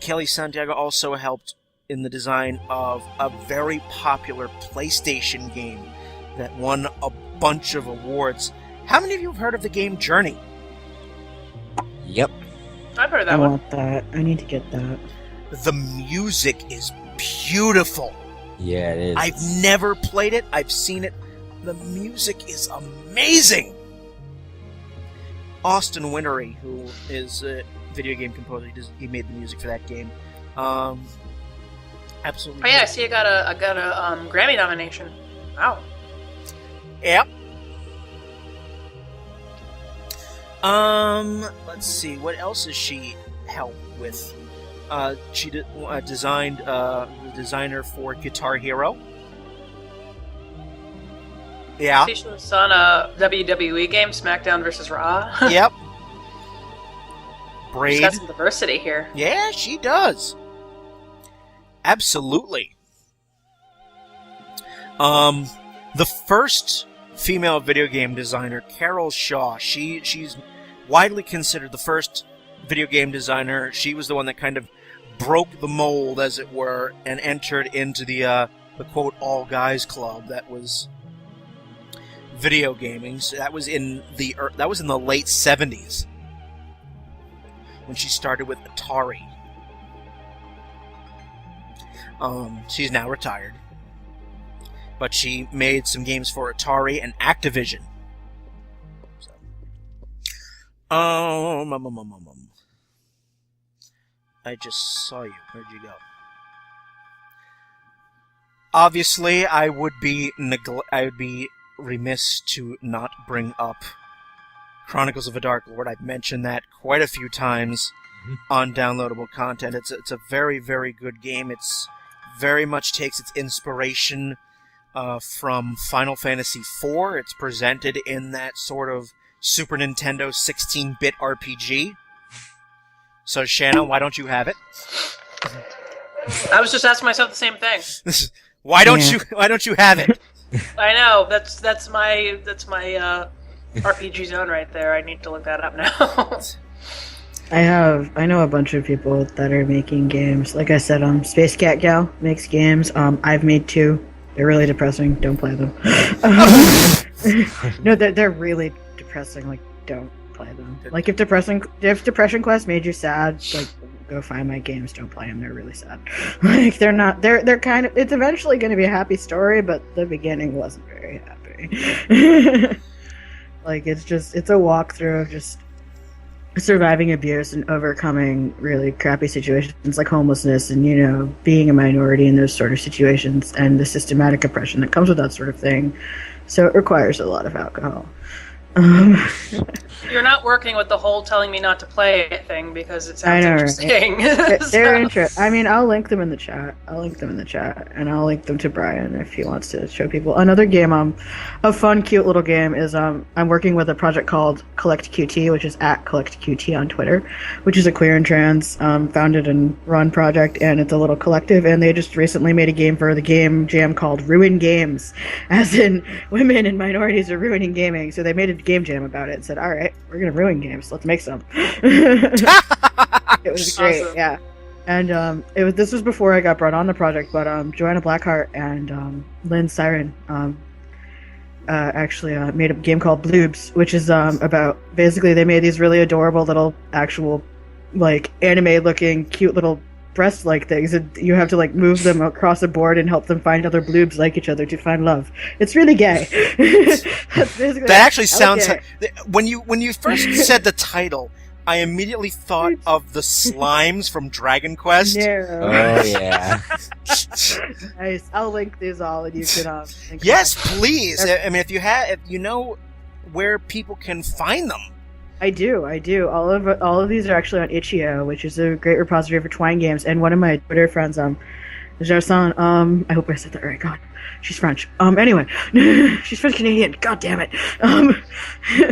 Kelly Santiago also helped in the design of a very popular PlayStation game that won a bunch of awards. How many of you have heard of the game Journey? Yep. I've heard of I that one. want that. I need to get that. The music is beautiful. Yeah, it is. I've never played it. I've seen it. The music is amazing. Austin Wintory, who is a video game composer, he made the music for that game. Absolutely. Oh yeah, I see. I got a Grammy nomination. Wow. Yep. Let's see. What else has she helped with? She designed the designer for Guitar Hero. Yeah. See, she was on a WWE game, SmackDown vs. Raw. Yep. She's Braid. got some diversity here. Yeah, she does. Absolutely. The first female video game designer, Carol Shaw, she's widely considered the first video game designer. She was the one that kind of broke the mold, as it were, and entered into the quote all guys club that was video gaming. So that was in the late 70s when she started with Atari. She's now retired, but she made some games for Atari and Activision. So, I just saw you. Where'd you go? Obviously, I would be remiss to not bring up Chronicles of a Dark Lord. I've mentioned that quite a few times on downloadable content. It's a very, very good game. It's very much takes its inspiration from Final Fantasy IV. It's presented in that sort of Super Nintendo 16-bit RPG. So, Shanna, why don't you have it? I was just asking myself the same thing. Why don't you have it? I know that's my RPG zone right there. I need to look that up now. I know a bunch of people that are making games. Like I said, Space Cat Gal makes games. I've made 2. They're really depressing. Don't play them. No, they're really depressing. Like, don't play them. Like, if Depression Quest made you sad, like, go find my games. Don't play them. They're really sad. Like, they're not. They're kind of. It's eventually going to be a happy story, but the beginning wasn't very happy. Like, it's a walkthrough of just surviving abuse and overcoming really crappy situations like homelessness and, being a minority in those sort of situations and the systematic oppression that comes with that sort of thing. So it requires a lot of alcohol. You're not working with the whole telling me not to play it thing because it sounds interesting. They're interesting. I mean, I'll link them in the chat. And I'll link them to Brian if he wants to show people. Another game, a fun, cute little game is I'm working with a project called Collect QT, which is at Collect QT on Twitter, which is a queer and trans founded and run project, and it's a little collective. And they just recently made a game for the game jam called Ruin Games, as in women and minorities are ruining gaming. So they made a game jam about it and said, all right, we're gonna ruin games, let's make some. It was great. Awesome. Yeah. And this was before I got brought on the project, but Joanna Blackheart and Lynn Siren actually made a game called Bloobs, which is about, basically they made these really adorable little actual like anime looking cute little breast like things, and you have to like move them across a board and help them find other bloobs like each other to find love. It's really gay. That actually sounds when you first said the title, I immediately thought of the slimes from Dragon Quest. No. Oh yeah. Nice. I'll link these all, and you can. Yes, please. I mean, if you know where people can find them. I do. All of these are actually on Itch.io, which is a great repository for Twine games. And one of my Twitter friends, Jarsan, I hope I said that right. God, she's French. Anyway, she's French Canadian. God damn it.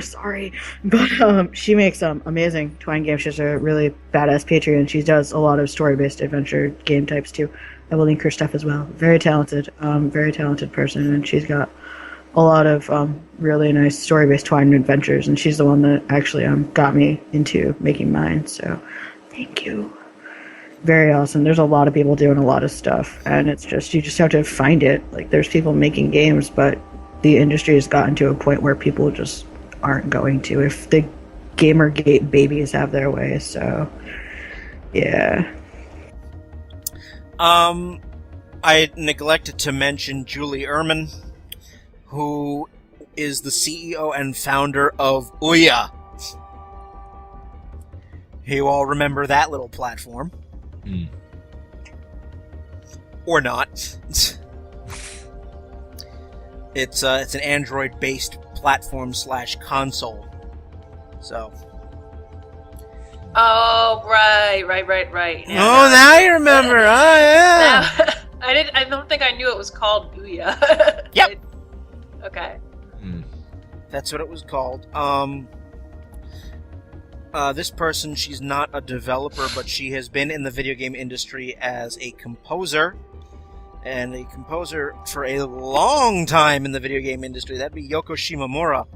Sorry, but she makes amazing Twine games. She's a really badass Patreon. She does a lot of story-based adventure game types too. I will link her stuff as well. Very talented person, and she's got a lot of really nice story-based Twine adventures, and she's the one that actually got me into making mine, so thank you. Very awesome. There's a lot of people doing a lot of stuff, and it's just, you just have to find it. Like, there's people making games, but the industry has gotten to a point where people just aren't going to if the GamerGate babies have their way, so yeah. I neglected to mention Julie Ehrman, who is the CEO and founder of Ouya. You all remember that little platform. Mm. Or not. It's an Android-based platform / console. So. Oh, right. Yeah. Oh, now you remember. Oh, yeah. Now, I don't think I knew it was called Ouya. Yep. Okay. That's what it was called. This person, she's not a developer, but she has been in the video game industry as a composer. And a composer for a long time in the video game industry. That'd be Yoko Shimomura.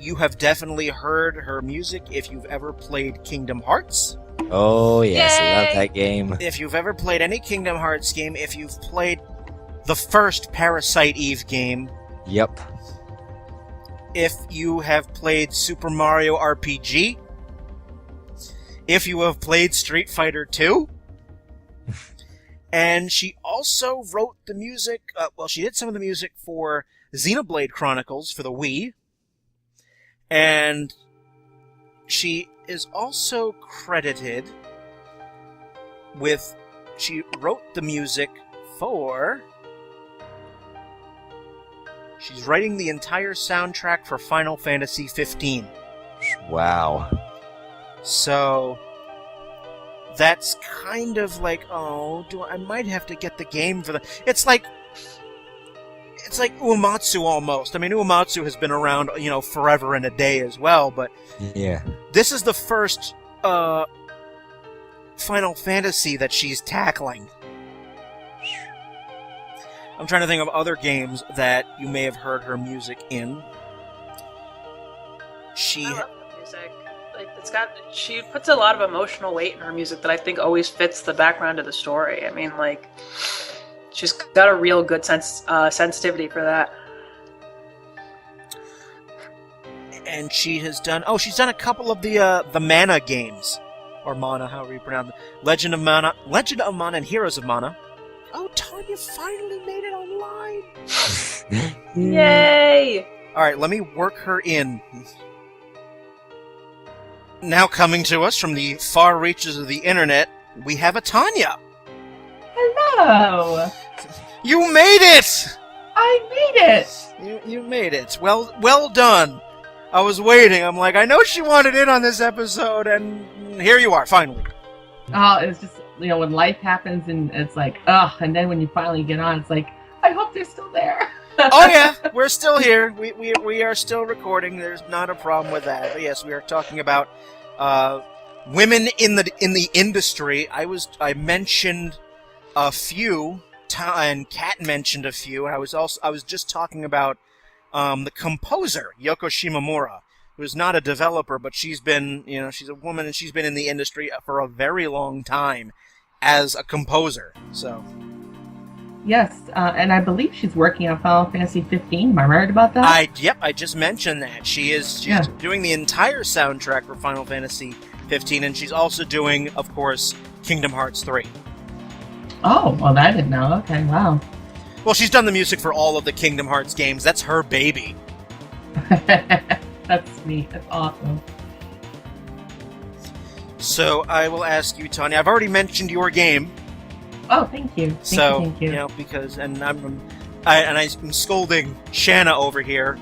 You have definitely heard her music if you've ever played Kingdom Hearts. Oh, yes, Yay! I love that game. If you've ever played any Kingdom Hearts game, if you've played the first Parasite Eve game. Yep. If you have played Super Mario RPG. If you have played Street Fighter 2. And she also wrote the music, she did some of the music for Xenoblade Chronicles for the Wii. And she is also credited with, she wrote the music for, she's writing the entire soundtrack for Final Fantasy 15. Wow. So that's kind of like, I might have to get the game for the... It's like Uematsu almost. I mean, Uematsu has been around, forever and a day as well, but... Yeah. This is the first, Final Fantasy that she's tackling. I'm trying to think of other games that you may have heard her music in. I love her music. She puts a lot of emotional weight in her music that I think always fits the background of the story. I mean, she's got a real good sensitivity for that. And she has done... she's done a couple of the Mana games. Or Mana, however you pronounce it. Legend of Mana and Heroes of Mana. Oh, Tanya finally made it online! Yay! Alright, let me work her in. Now coming to us from the far reaches of the internet, we have a Tanya! Hello! You made it! I made it! You made it. Well done. I was waiting. I'm like, I know she wanted in on this episode, and here you are, finally. Oh, it's just, when life happens and it's like, ugh, and then when you finally get on, it's like, I hope they're still there. Oh yeah, we're still here. We are still recording. There's not a problem with that. But yes, we are talking about women in the industry. I mentioned a few, and Kat mentioned a few, and I was just talking about the composer Yoko Shimomura, who's not a developer, but she's been, she's a woman and she's been in the industry for a very long time as a composer. So. Yes, and I believe she's working on Final Fantasy 15. Am I right about that? Yep, I just mentioned that. She's doing the entire soundtrack for Final Fantasy 15, and she's also doing, of course, Kingdom Hearts 3. Oh, well, I didn't know. Okay, wow. Well, she's done the music for all of the Kingdom Hearts games. That's her baby. That's neat. That's awesome. So I will ask you, Tanya. I've already mentioned your game. Oh, thank you. Thank you. Because I'm scolding Shanna over here,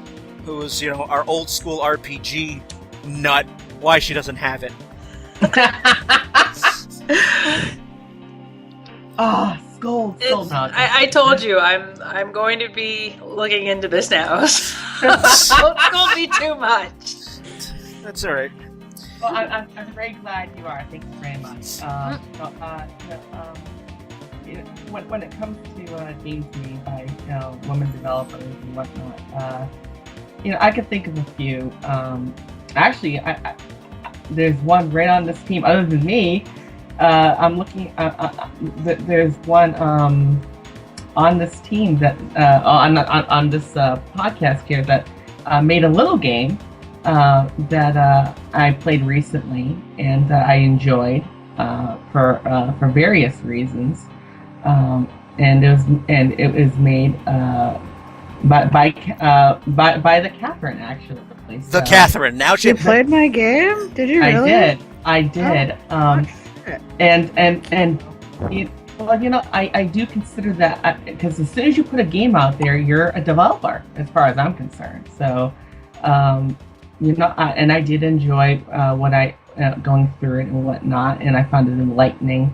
who is our old school RPG nut. Why she doesn't have it? Oh, scold not. I told you I'm going to be looking into this now. Don't scold me too much. That's all right. Well, I'm very glad you are. Thank you very much. When it comes to games made by women developers and whatnot, I could think of a few. Actually, there's one right on this team. Other than me, I'm looking. There's one on this team that on this podcast here that made a little game that I played recently and I enjoyed for various reasons. And it was made by the Catherine, actually. The Catherine. Now you played my game? Did you really? I did. I do consider that because as soon as you put a game out there, you're a developer, as far as I'm concerned. So, and I did enjoy what I going through it and whatnot, and I found it enlightening.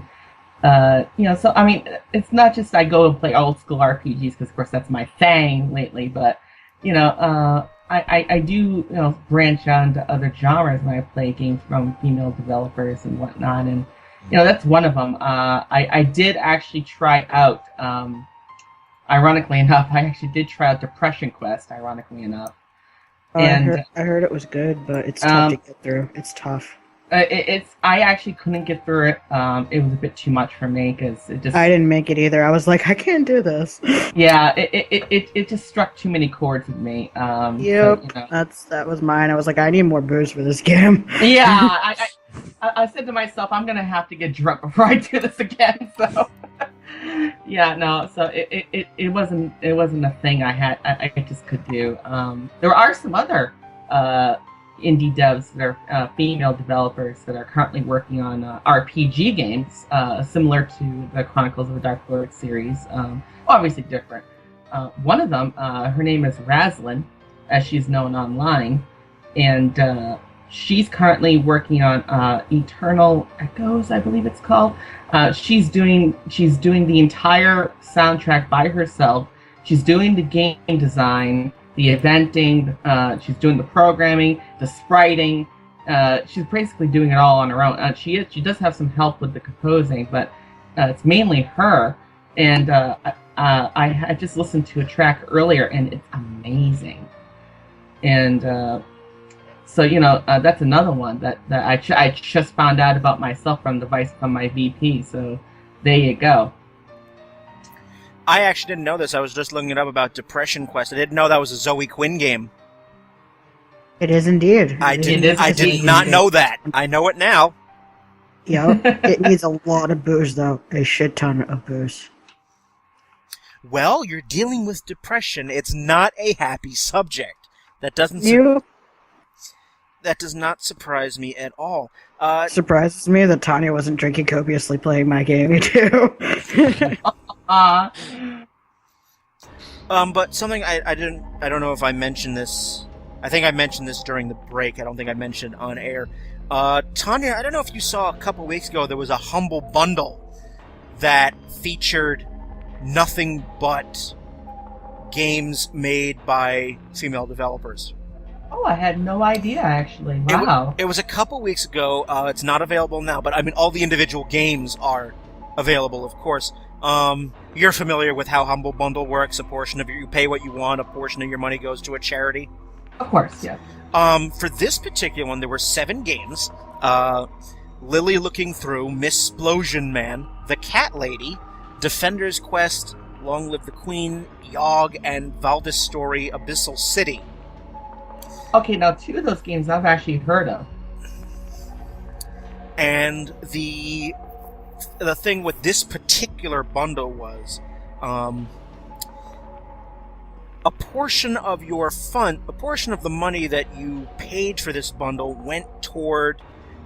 So I mean, it's not just I go and play old school RPGs because, of course, that's my thing lately. But I do branch on to other genres when I play games from female developers and whatnot, and that's one of them. I did actually try out. Ironically enough, I actually did try out Depression Quest. Ironically enough, I heard it was good, but it's tough to get through. It's tough. I actually couldn't get through it. It was a bit too much for me because it just. I didn't make it either. I was like, I can't do this. Yeah, it just struck too many chords with me. Yep, so, that was mine. I was like, I need more booze for this game. Yeah, I said to myself, I'm gonna have to get drunk before I do this again. So. Yeah, no. So it wasn't a thing I just could do. There are some other indie devs that are female developers that are currently working on RPG games similar to the Chronicles of the Dark Lord series. Obviously different. One of them, her name is Razlin, as she's known online, and she's currently working on Eternal Echoes, I believe it's called. She's doing the entire soundtrack by herself. She's doing the game design, the eventing, she's doing the programming, the spriting. She's basically doing it all on her own. She does have some help with the composing, but it's mainly her. And I just listened to a track earlier, and it's amazing. And so that's another one that I just found out about myself from my VP. So there you go. I actually didn't know this. I was just looking it up about Depression Quest. I didn't know that was a Zoe Quinn game. It is indeed. I did not know that. I know it now. Yeah, it needs a lot of booze, though. A shit ton of booze. Well, you're dealing with depression. It's not a happy subject. That doesn't. That does not surprise me at all. Surprises me that Tanya wasn't drinking copiously playing my game, too. But something I don't know if I mentioned this I think I mentioned this during the break. I don't think I mentioned it on air. Tanya, I don't know if you saw a couple weeks ago, there was a Humble Bundle that featured nothing but games made by female developers. Oh, I had no idea, actually. Wow. It was a couple weeks ago. It's not available now, but I mean, all the individual games are available, of course. You're familiar with how Humble Bundle works. A portion of you pay what you want, a portion of your money goes to a charity. Of course, yeah. For this particular one, there were 7 games. Lily Looking Through, Missplosion Man, The Cat Lady, Defender's Quest, Long Live the Queen, Yogg, and Valdis Story, Abyssal City. Okay, now 2 of those games I've actually heard of. And the thing with this particular bundle was, a portion of your fund, a portion of the money that you paid for this bundle went toward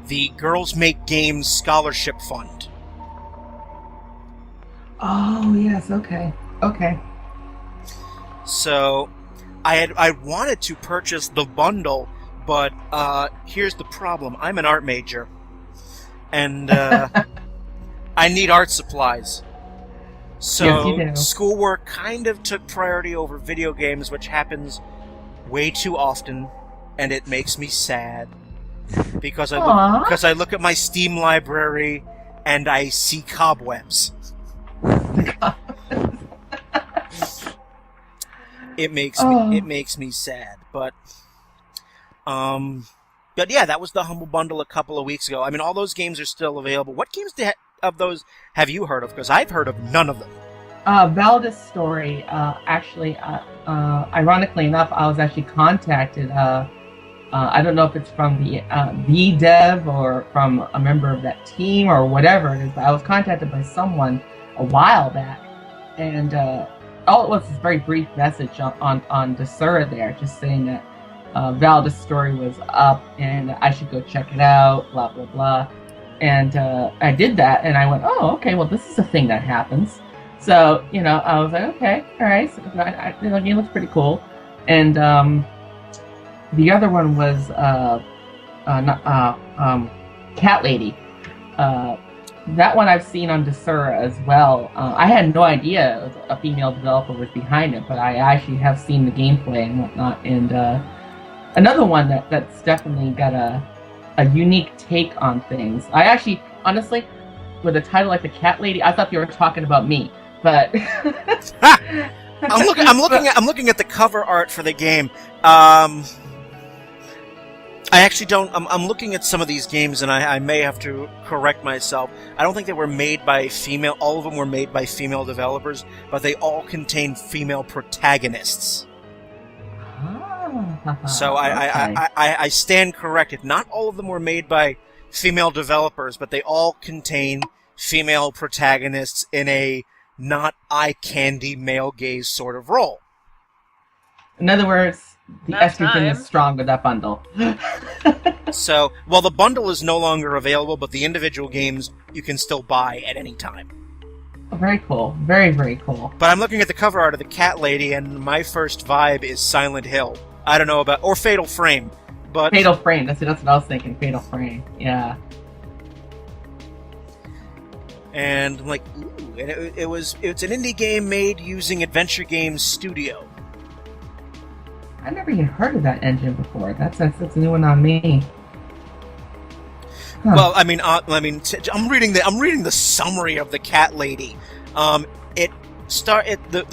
the Girls Make Games Scholarship Fund. Oh, yes, okay. Okay. So, I wanted to purchase the bundle, but here's the problem. I'm an art major, and I need art supplies. So, yes, you do. Schoolwork kind of took priority over video games, which happens way too often, and it makes me sad. Because I look at my Steam library, and I see cobwebs. It makes me sad, but yeah, that was the Humble Bundle a couple of weeks ago. I mean, all those games are still available. What games of those have you heard of? Because I've heard of none of them. Valdis Story, actually, ironically enough, I was actually contacted. I don't know if it's from the dev or from a member of that team or whatever it is, but I was contacted by someone a while back, and all it was a very brief message on Desura there, just saying that Valdis Story was up and I should go check it out, blah, blah, blah. And I did that, and I went, oh, okay, well, this is a thing that happens. So, I was like, okay, all right, so, the game looks pretty cool. And the other one was Cat Lady. That one I've seen on Desura as well. I had no idea a female developer was behind it, but I actually have seen the gameplay and whatnot. And another one that's definitely got a unique take on things. I actually, honestly, with a title like The Cat Lady, I thought you were talking about me, but I'm looking at the cover art for the game. I actually don't. I'm looking at some of these games, and I may have to correct myself. I don't think they were made by female. All of them were made by female developers, but they all contain female protagonists. So I stand corrected. Not all of them were made by female developers, but they all contain female protagonists in a not eye candy male gaze sort of role. In other words, the estrogen is strong with that bundle. So, well, the bundle is no longer available, but the individual games you can still buy at any time. Oh, very cool. Very, very cool. But I'm looking at the cover art of The Cat Lady, and my first vibe is Silent Hill. I don't know about... Or Fatal Frame, but... Fatal Frame, that's what I was thinking. Fatal Frame, yeah. And I'm like, ooh, and it's an indie game made using Adventure Games Studio. I've never even heard of that engine before. That's a new one on me. Huh. Well, I'm reading the summary of The Cat Lady. The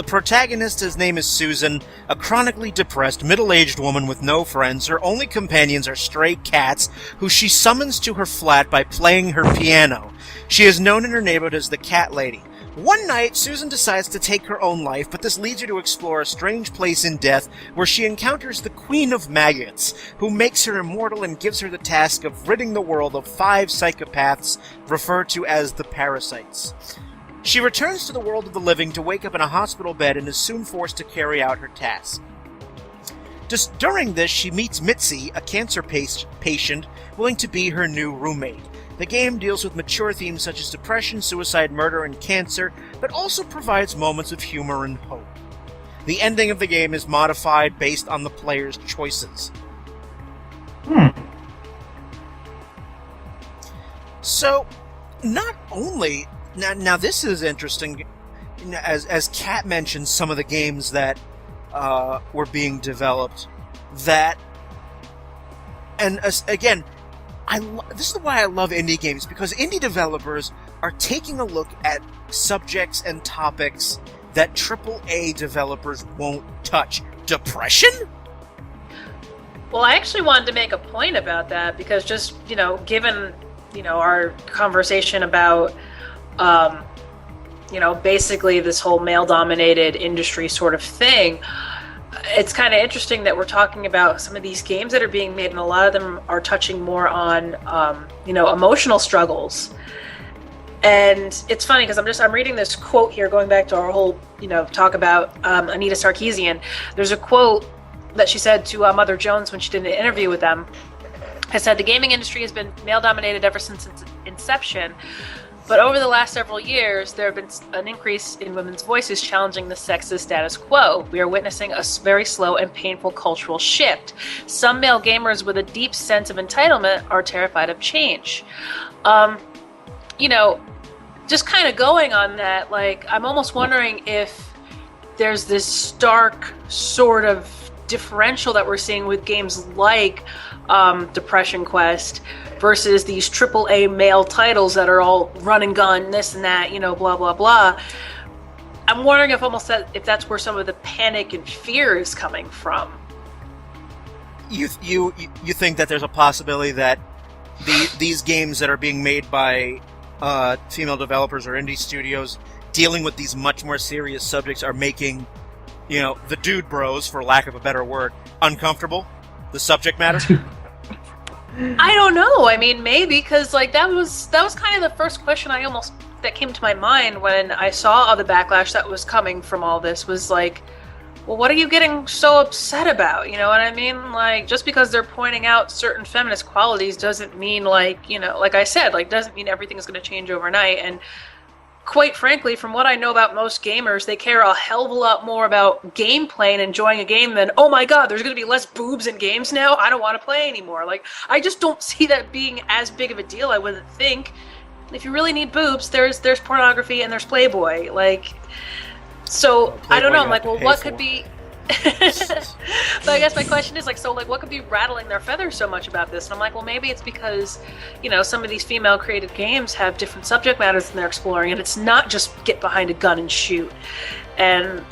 protagonist, his name is Susan, a chronically depressed, middle-aged woman with no friends. Her only companions are stray cats, who she summons to her flat by playing her piano. She is known in her neighborhood as the Cat Lady. One night, Susan decides to take her own life, but this leads her to explore a strange place in death where she encounters the Queen of Maggots, who makes her immortal and gives her the task of ridding the world of 5 psychopaths referred to as the Parasites. She returns to the world of the living to wake up in a hospital bed and is soon forced to carry out her task. Just during this, she meets Mitzi, a cancer patient willing to be her new roommate. The game deals with mature themes such as depression, suicide, murder, and cancer, but also provides moments of humor and hope. the ending of the game is modified based on the player's choices. So, not only... Now this is interesting. As Kat mentioned, some of the games that were being developed, that... And again, this is why I love indie games, because indie developers are taking a look at subjects and topics that AAA developers won't touch. Depression? Well, I actually wanted to make a point about that, because just, given, our conversation about, basically this whole male-dominated industry sort of thing, it's kind of interesting that we're talking about some of these games that are being made, and a lot of them are touching more on, emotional struggles. And it's funny because I'm reading this quote here, going back to our whole, talk about Anita Sarkeesian. There's a quote that she said to Mother Jones when she did an interview with them. It said, "The gaming industry has been male-dominated ever since its inception. But over the last several years, there have been an increase in women's voices challenging the sexist status quo. We are witnessing a very slow and painful cultural shift. Some male gamers with a deep sense of entitlement are terrified of change." Just kind of going on that, I'm almost wondering if there's this stark sort of differential that we're seeing with games like Depression Quest versus these AAA male titles that are all run and gun, this and that, blah, blah, blah. I'm wondering if that's where some of the panic and fear is coming from. You think that there's a possibility that these games that are being made by female developers or indie studios dealing with these much more serious subjects are making, the dude bros, for lack of a better word, uncomfortable? The subject matter? I don't know. I mean, maybe, because that was kind of the first question that came to my mind when I saw all the backlash that was coming from all this, was well, what are you getting so upset about? You know what I mean? Just because they're pointing out certain feminist qualities doesn't mean like I said, doesn't mean everything's going to change overnight. And quite frankly, from what I know about most gamers, they care a hell of a lot more about gameplay and enjoying a game than, oh my god, there's going to be less boobs in games now, I don't want to play anymore. I just don't see that being as big of a deal, I wouldn't think. If you really need boobs, there's pornography and there's Playboy. So, Playboy, I don't know, I'm well, what could be... But I guess my question is, what could be rattling their feathers so much about this? And I'm well, maybe it's because, some of these female-created games have different subject matters that they're exploring, and it's not just get behind a gun and shoot. And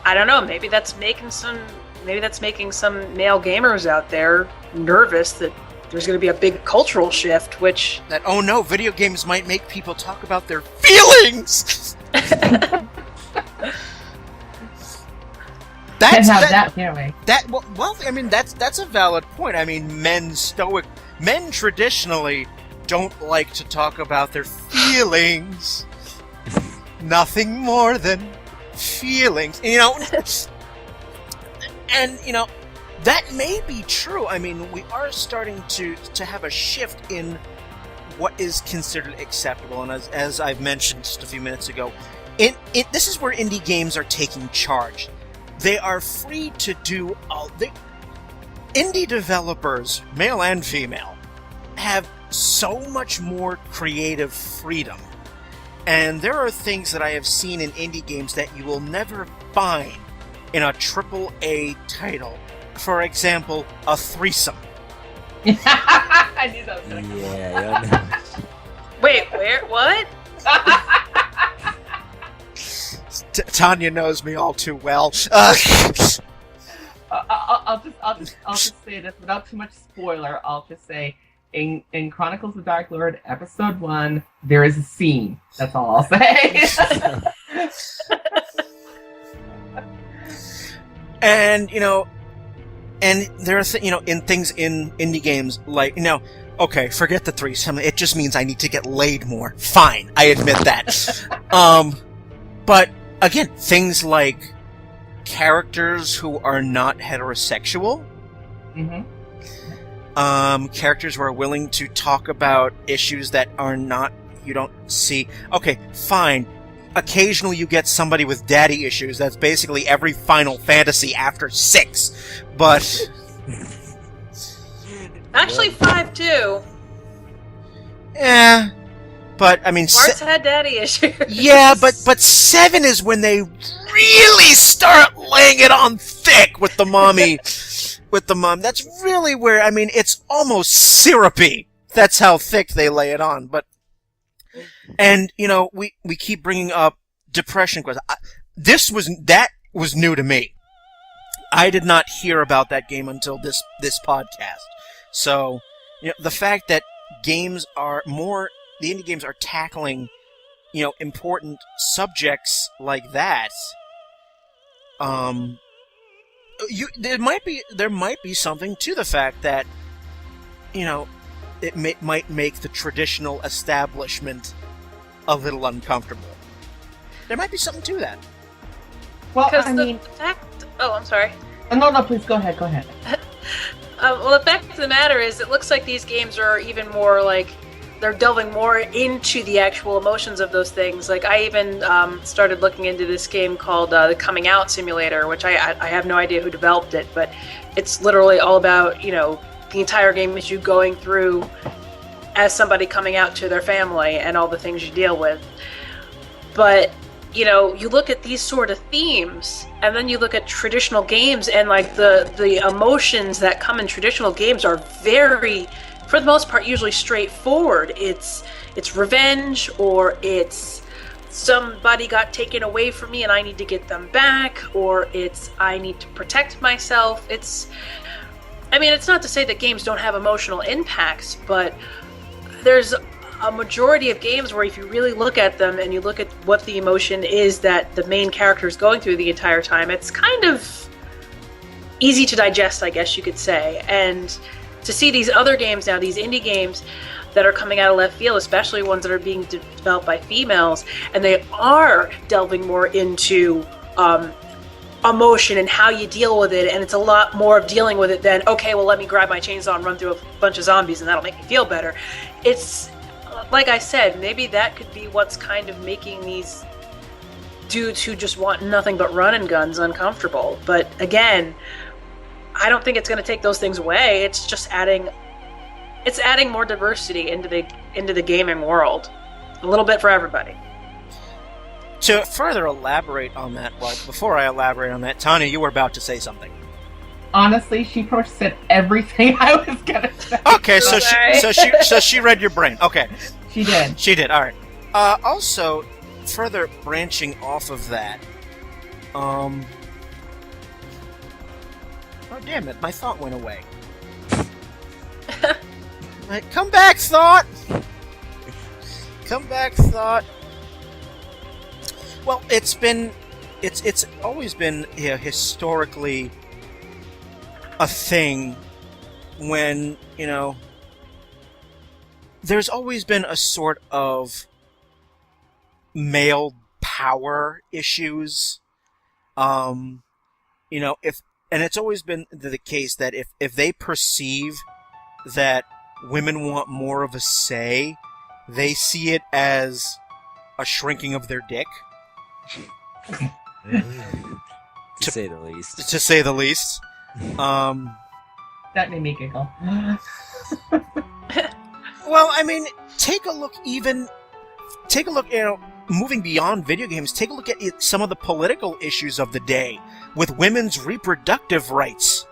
I don't know, maybe that's making some male gamers out there nervous that there's going to be a big cultural shift, which... That, oh no, video games might make people talk about their feelings! Can't have that, can't we? That's a valid point. I mean, men traditionally don't like to talk about their feelings. Nothing more than feelings. And that may be true. I mean, we are starting to have a shift in what is considered acceptable, and as I've mentioned just a few minutes ago, this is where indie games are taking charge. They are free to do indie developers, male and female, have so much more creative freedom. And there are things that I have seen in indie games that you will never find in a AAA title. For example, a threesome. I knew that was going to come. Yeah. Wait, where? What? Tanya knows me all too well. I'll just say this without too much spoiler. I'll just say, in Chronicles of the Dark Lord, Episode 1, there is a scene. That's all I'll say. And there are in things in indie games okay, forget the threesome. It just means I need to get laid more. Fine, I admit that. But again, things like characters who are not heterosexual. Mm-hmm. Characters who are willing to talk about issues that are not, you don't see. Okay, fine. occasionally you get somebody with daddy issues. That's basically every Final Fantasy after 6. But Actually, 5 too. yeah, but I mean, Mark's had daddy issues. yeah, but 7 is when they really start laying it on thick with the mommy. With the mom, that's really where, I mean, it's almost syrupy. That's how thick they lay it on. But, and you know, we keep bringing up depression questions. That was new to me. I did not hear about that game until this podcast. So, you know, the fact that the indie games are tackling, you know, important subjects like that, there might be something to the fact that, you know, it might make the traditional establishment a little uncomfortable. There might be something to that. Well, Because I mean, I'm sorry. no, please go ahead. Well, the fact of the matter is, it looks like these games are even more like they're delving more into the actual emotions of those things. Like, I even started looking into this game called the Coming Out Simulator, which I have no idea who developed it, but it's literally all about, you know, the entire game is you going through as somebody coming out to their family and all the things you deal with. But, you know, you look at these sort of themes, and then you look at traditional games, and like the emotions that come in traditional games are very, for the most part, usually straightforward. It's revenge, or it's somebody got taken away from me and I need to get them back, or it's I need to protect myself. It's not to say that games don't have emotional impacts, but there's a majority of games where if you really look at them and you look at what the emotion is that the main character is going through the entire time, it's kind of easy to digest, I guess you could say. And to see these other games now, these indie games that are coming out of left field, especially ones that are being developed by females, and they are delving more into emotion and how you deal with it, and it's a lot more of dealing with it than, okay, well, let me grab my chainsaw and run through a bunch of zombies and that'll make me feel better. It's, like I said, maybe that could be what's kind of making these dudes who just want nothing but run and guns uncomfortable. But again, I don't think it's going to take those things away. It's just adding more diversity into the gaming world, a little bit for everybody. To further elaborate on that, well, before I elaborate on that, Tanya, you were about to say something. Honestly, she pretty much said everything I was gonna say. Okay, so she read your brain. Okay, She did. she did. All right. Also, further branching off of that, oh damn it, my thought went away. Come back, thought. Come back, thought. Well, it's always been, you know, historically a thing when, you know, there's always been a sort of male power issues. You know, and it's always been the case that if they perceive that women want more of a say, they see it as a shrinking of their dick. To say the least. To say the least. That made me giggle. Well, I mean, take a look, you know, moving beyond video games, take a look at some of the political issues of the day with women's reproductive rights.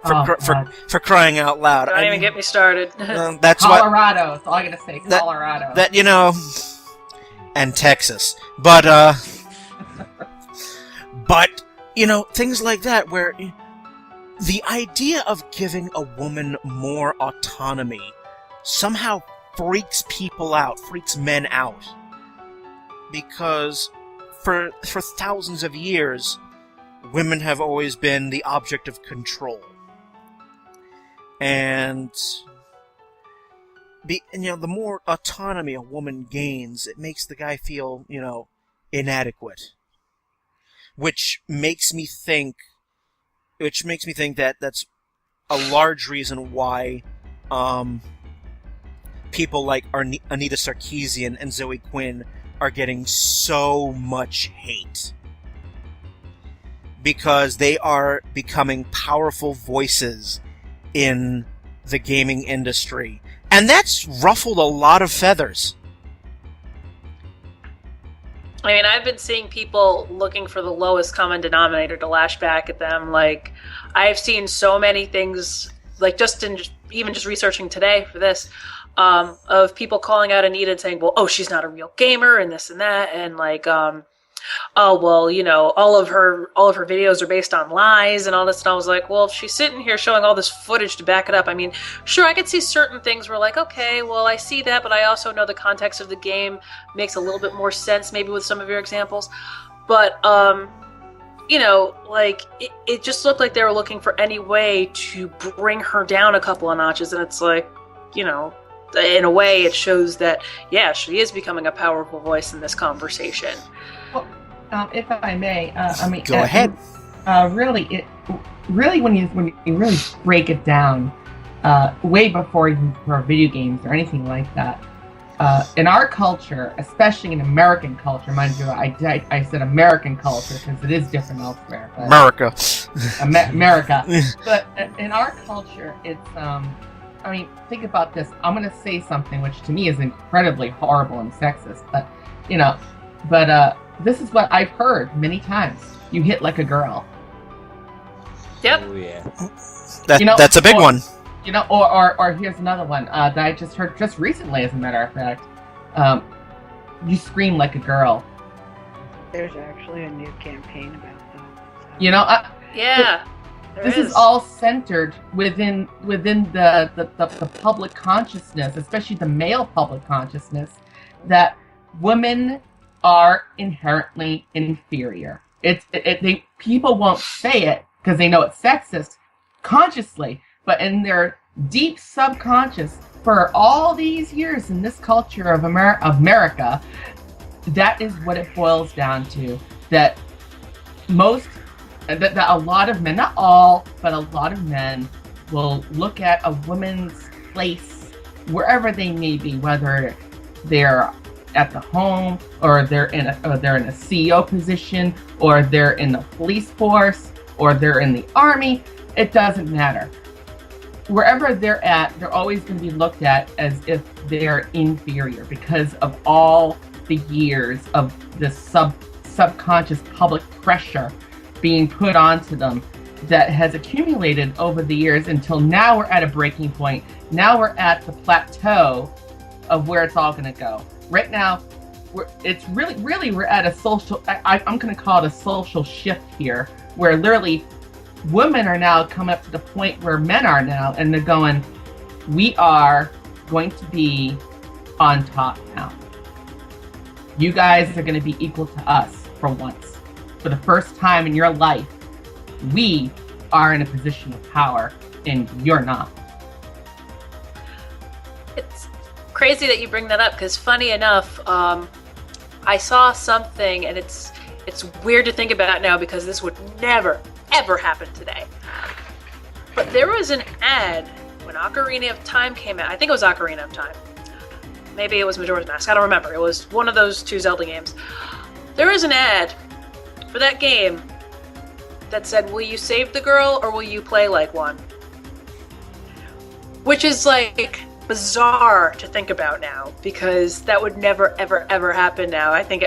For crying out loud. Don't even get me started. That's Colorado. That's all I gotta say. Colorado. That, you know, and Texas. But, you know, things like that where the idea of giving a woman more autonomy somehow freaks people out, freaks men out. Because for thousands of years, women have always been the object of control. And you know, the more autonomy a woman gains, it makes the guy feel, you know, inadequate. Which makes me think that that's a large reason why people like Anita Sarkeesian and Zoe Quinn are getting so much hate because they are becoming powerful voices in the gaming industry. And that's ruffled a lot of feathers. I mean, I've been seeing people looking for the lowest common denominator to lash back at them. Like, I've seen so many things, like even just researching today for this, of people calling out Anita and saying, well, oh, she's not a real gamer and this and that. And like, oh, well, you know, all of her videos are based on lies and all this. And I was like, well, if she's sitting here showing all this footage to back it up, I mean, sure, I could see certain things where like, okay, well, I see that, but I also know the context of the game makes a little bit more sense maybe with some of your examples. But, you know, like, it just looked like they were looking for any way to bring her down a couple of notches. And it's like, you know, in a way it shows that, yeah, she is becoming a powerful voice in this conversation. Well, if I may, I mean, go ahead. Really, when you really break it down, way before even for video games or anything like that, in our culture, especially in American culture, mind you, I said American culture because it is different elsewhere. But America. America. But in our culture, it's I mean, think about this. I'm going to say something which to me is incredibly horrible and sexist, but you know, this is what I've heard many times. You hit like a girl. Yep. Oh, yeah. That's a big one. You know, or here's another one that I just heard just recently, as a matter of fact. You scream like a girl. There's actually a new campaign about that. You know, Yeah. This is all centered within the public consciousness, especially the male public consciousness, that women are inherently inferior. People won't say it because they know it's sexist consciously, but in their deep subconscious, for all these years in this culture of America, that is what it boils down to. That a lot of men, not all, but a lot of men will look at a woman's place wherever they may be, whether they're at the home or they're in a CEO position or they're in the police force or they're in the army. It doesn't matter. Wherever they're at, they're always going to be looked at as if they're inferior because of all the years of the subconscious public pressure being put onto them that has accumulated over the years until now we're at a breaking point. Now we're at the plateau of where it's all going to go. Right now, we're at a social, I'm going to call it a social shift here, where literally women are now coming up to the point where men are now, and they're going, we are going to be on top now. You guys are going to be equal to us for once. For the first time in your life, we are in a position of power, and you're not. It's crazy that you bring that up, because funny enough, I saw something, and it's weird to think about now because this would never, ever happen today. But there was an ad when Ocarina of Time came out. I think it was Ocarina of Time. Maybe it was Majora's Mask. I don't remember. It was one of those two Zelda games. There was an ad for that game that said, will you save the girl or will you play like one? Which is like bizarre to think about now, because that would never ever ever happen now. I think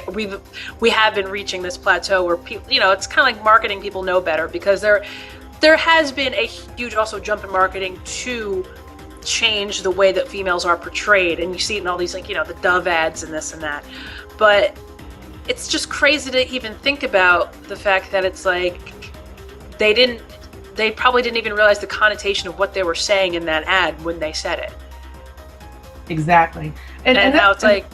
we have been reaching this plateau where people, you know, it's kind of like marketing, people know better, because there has been a huge also jump in marketing to change the way that females are portrayed, and you see it in all these, like, you know, the Dove ads and this and that. But it's just crazy to even think about the fact that it's like they probably didn't even realize the connotation of what they were saying in that ad when they said it. Exactly. And now it's like,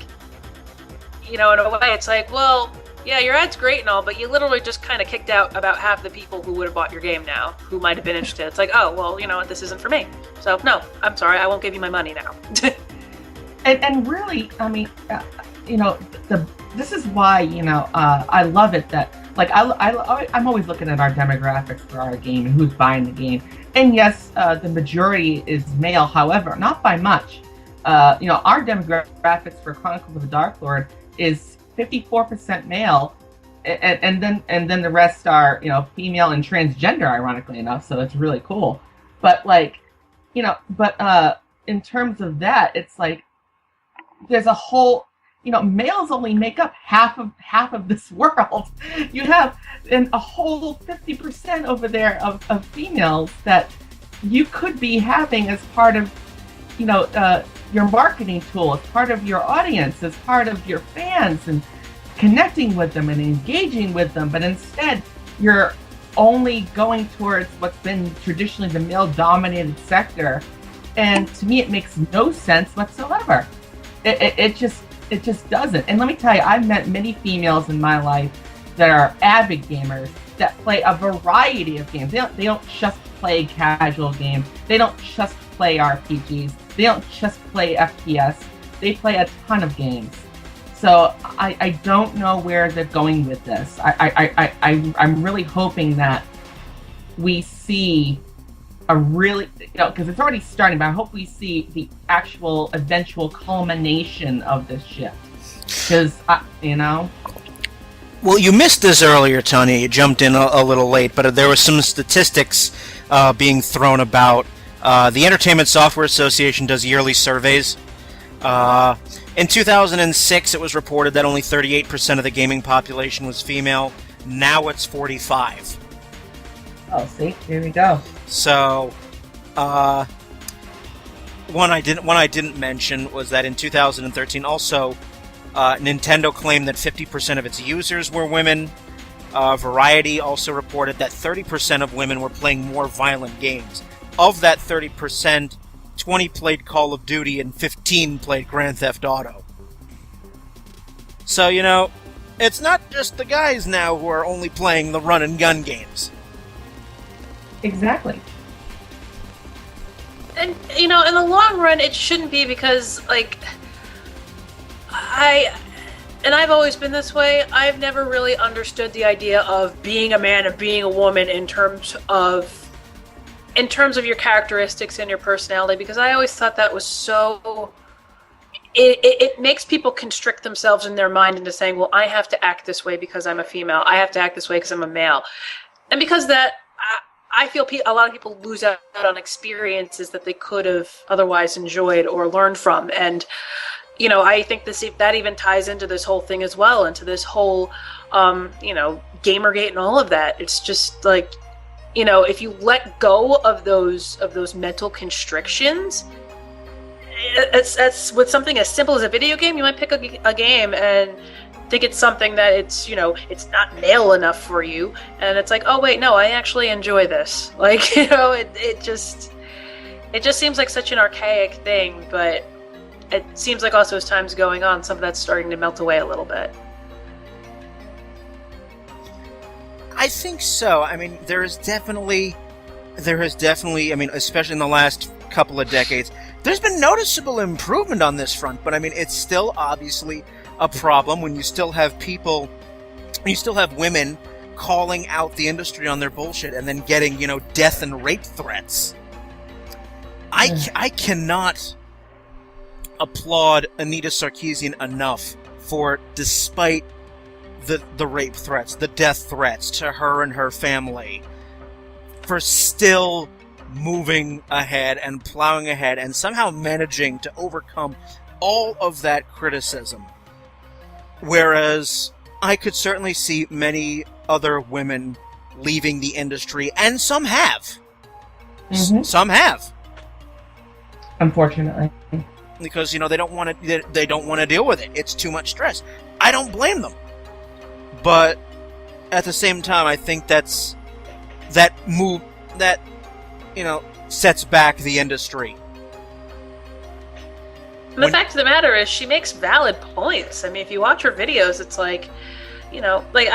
you know, in a way it's like, well, yeah, your ad's great and all, but you literally just kind of kicked out about half the people who would have bought your game now, who might have been interested. It's like, oh, well, you know what, this isn't for me. So, no, I'm sorry, I won't give you my money now. and really, I mean, you know, this is why, you know, I love it that, like, I'm always looking at our demographics for our game and who's buying the game. And yes, the majority is male, however, not by much. You know, our demographics for Chronicles of the Dark Lord is 54% male, and then the rest are, you know, female and transgender, ironically enough. So it's really cool. But like, you know, in terms of that, it's like there's a whole, you know, males only make up half of this world. You have a whole 50% over there of females that you could be having as part of, you know, your marketing tool, as part of your audience, as part of your fans, and connecting with them and engaging with them. But instead, you're only going towards what's been traditionally the male-dominated sector. And to me, it makes no sense whatsoever. It just doesn't. And let me tell you, I've met many females in my life that are avid gamers that play a variety of games. They don't just play casual games. They don't just play RPGs. They don't just play FPS. They play a ton of games. So I don't know where they're going with this. I'm really hoping that we see a really, you know, because it's already starting, but I hope we see the actual eventual culmination of this shift. Because, you know. Well, you missed this earlier, Tanya. You jumped in a little late, but there were some statistics being thrown about. The Entertainment Software Association does yearly surveys. In 2006, it was reported that only 38% of the gaming population was female. Now it's 45%. Oh, see, here we go. So, one I didn't mention was that in 2013, also, Nintendo claimed that 50% of its users were women. Variety also reported that 30% of women were playing more violent games. Of that 30%, 20 played Call of Duty and 15 played Grand Theft Auto. So, you know, it's not just the guys now who are only playing the run and gun games. Exactly. And, you know, in the long run, it shouldn't be, because, like, I've always been this way. I've never really understood the idea of being a man and being a woman in terms of your characteristics and your personality, because I always thought that was so... It makes people constrict themselves in their mind into saying, well, I have to act this way because I'm a female. I have to act this way because I'm a male. And because that... I feel a lot of people lose out on experiences that they could have otherwise enjoyed or learned from. And, you know, I think that even ties into this whole thing as well, into this whole, you know, Gamergate and all of that. It's just like, you know, if you let go of those mental constrictions, it's with something as simple as a video game. You might pick a game and think it's something that it's, you know, it's not male enough for you, and it's like, oh wait, no, I actually enjoy this. Like, you know, it just seems like such an archaic thing, but it seems like also as time's going on, some of that's starting to melt away a little bit. I think so. I mean, there has definitely, I mean, especially in the last couple of decades, there's been noticeable improvement on this front, but I mean, it's still obviously a problem when you still have women calling out the industry on their bullshit and then getting, you know, death and rape threats. I cannot applaud Anita Sarkeesian enough for, despite the rape threats, the death threats to her and her family, for still moving ahead and plowing ahead and somehow managing to overcome all of that criticism. Whereas I could certainly see many other women leaving the industry, and some have. Mm-hmm. Some have. Unfortunately. Because, you know, they don't want to deal with it. It's too much stress. I don't blame them. But at the same time, I think that move that, you know, sets back the industry. The fact of the matter is, she makes valid points. I mean, if you watch her videos, it's like, you know, like,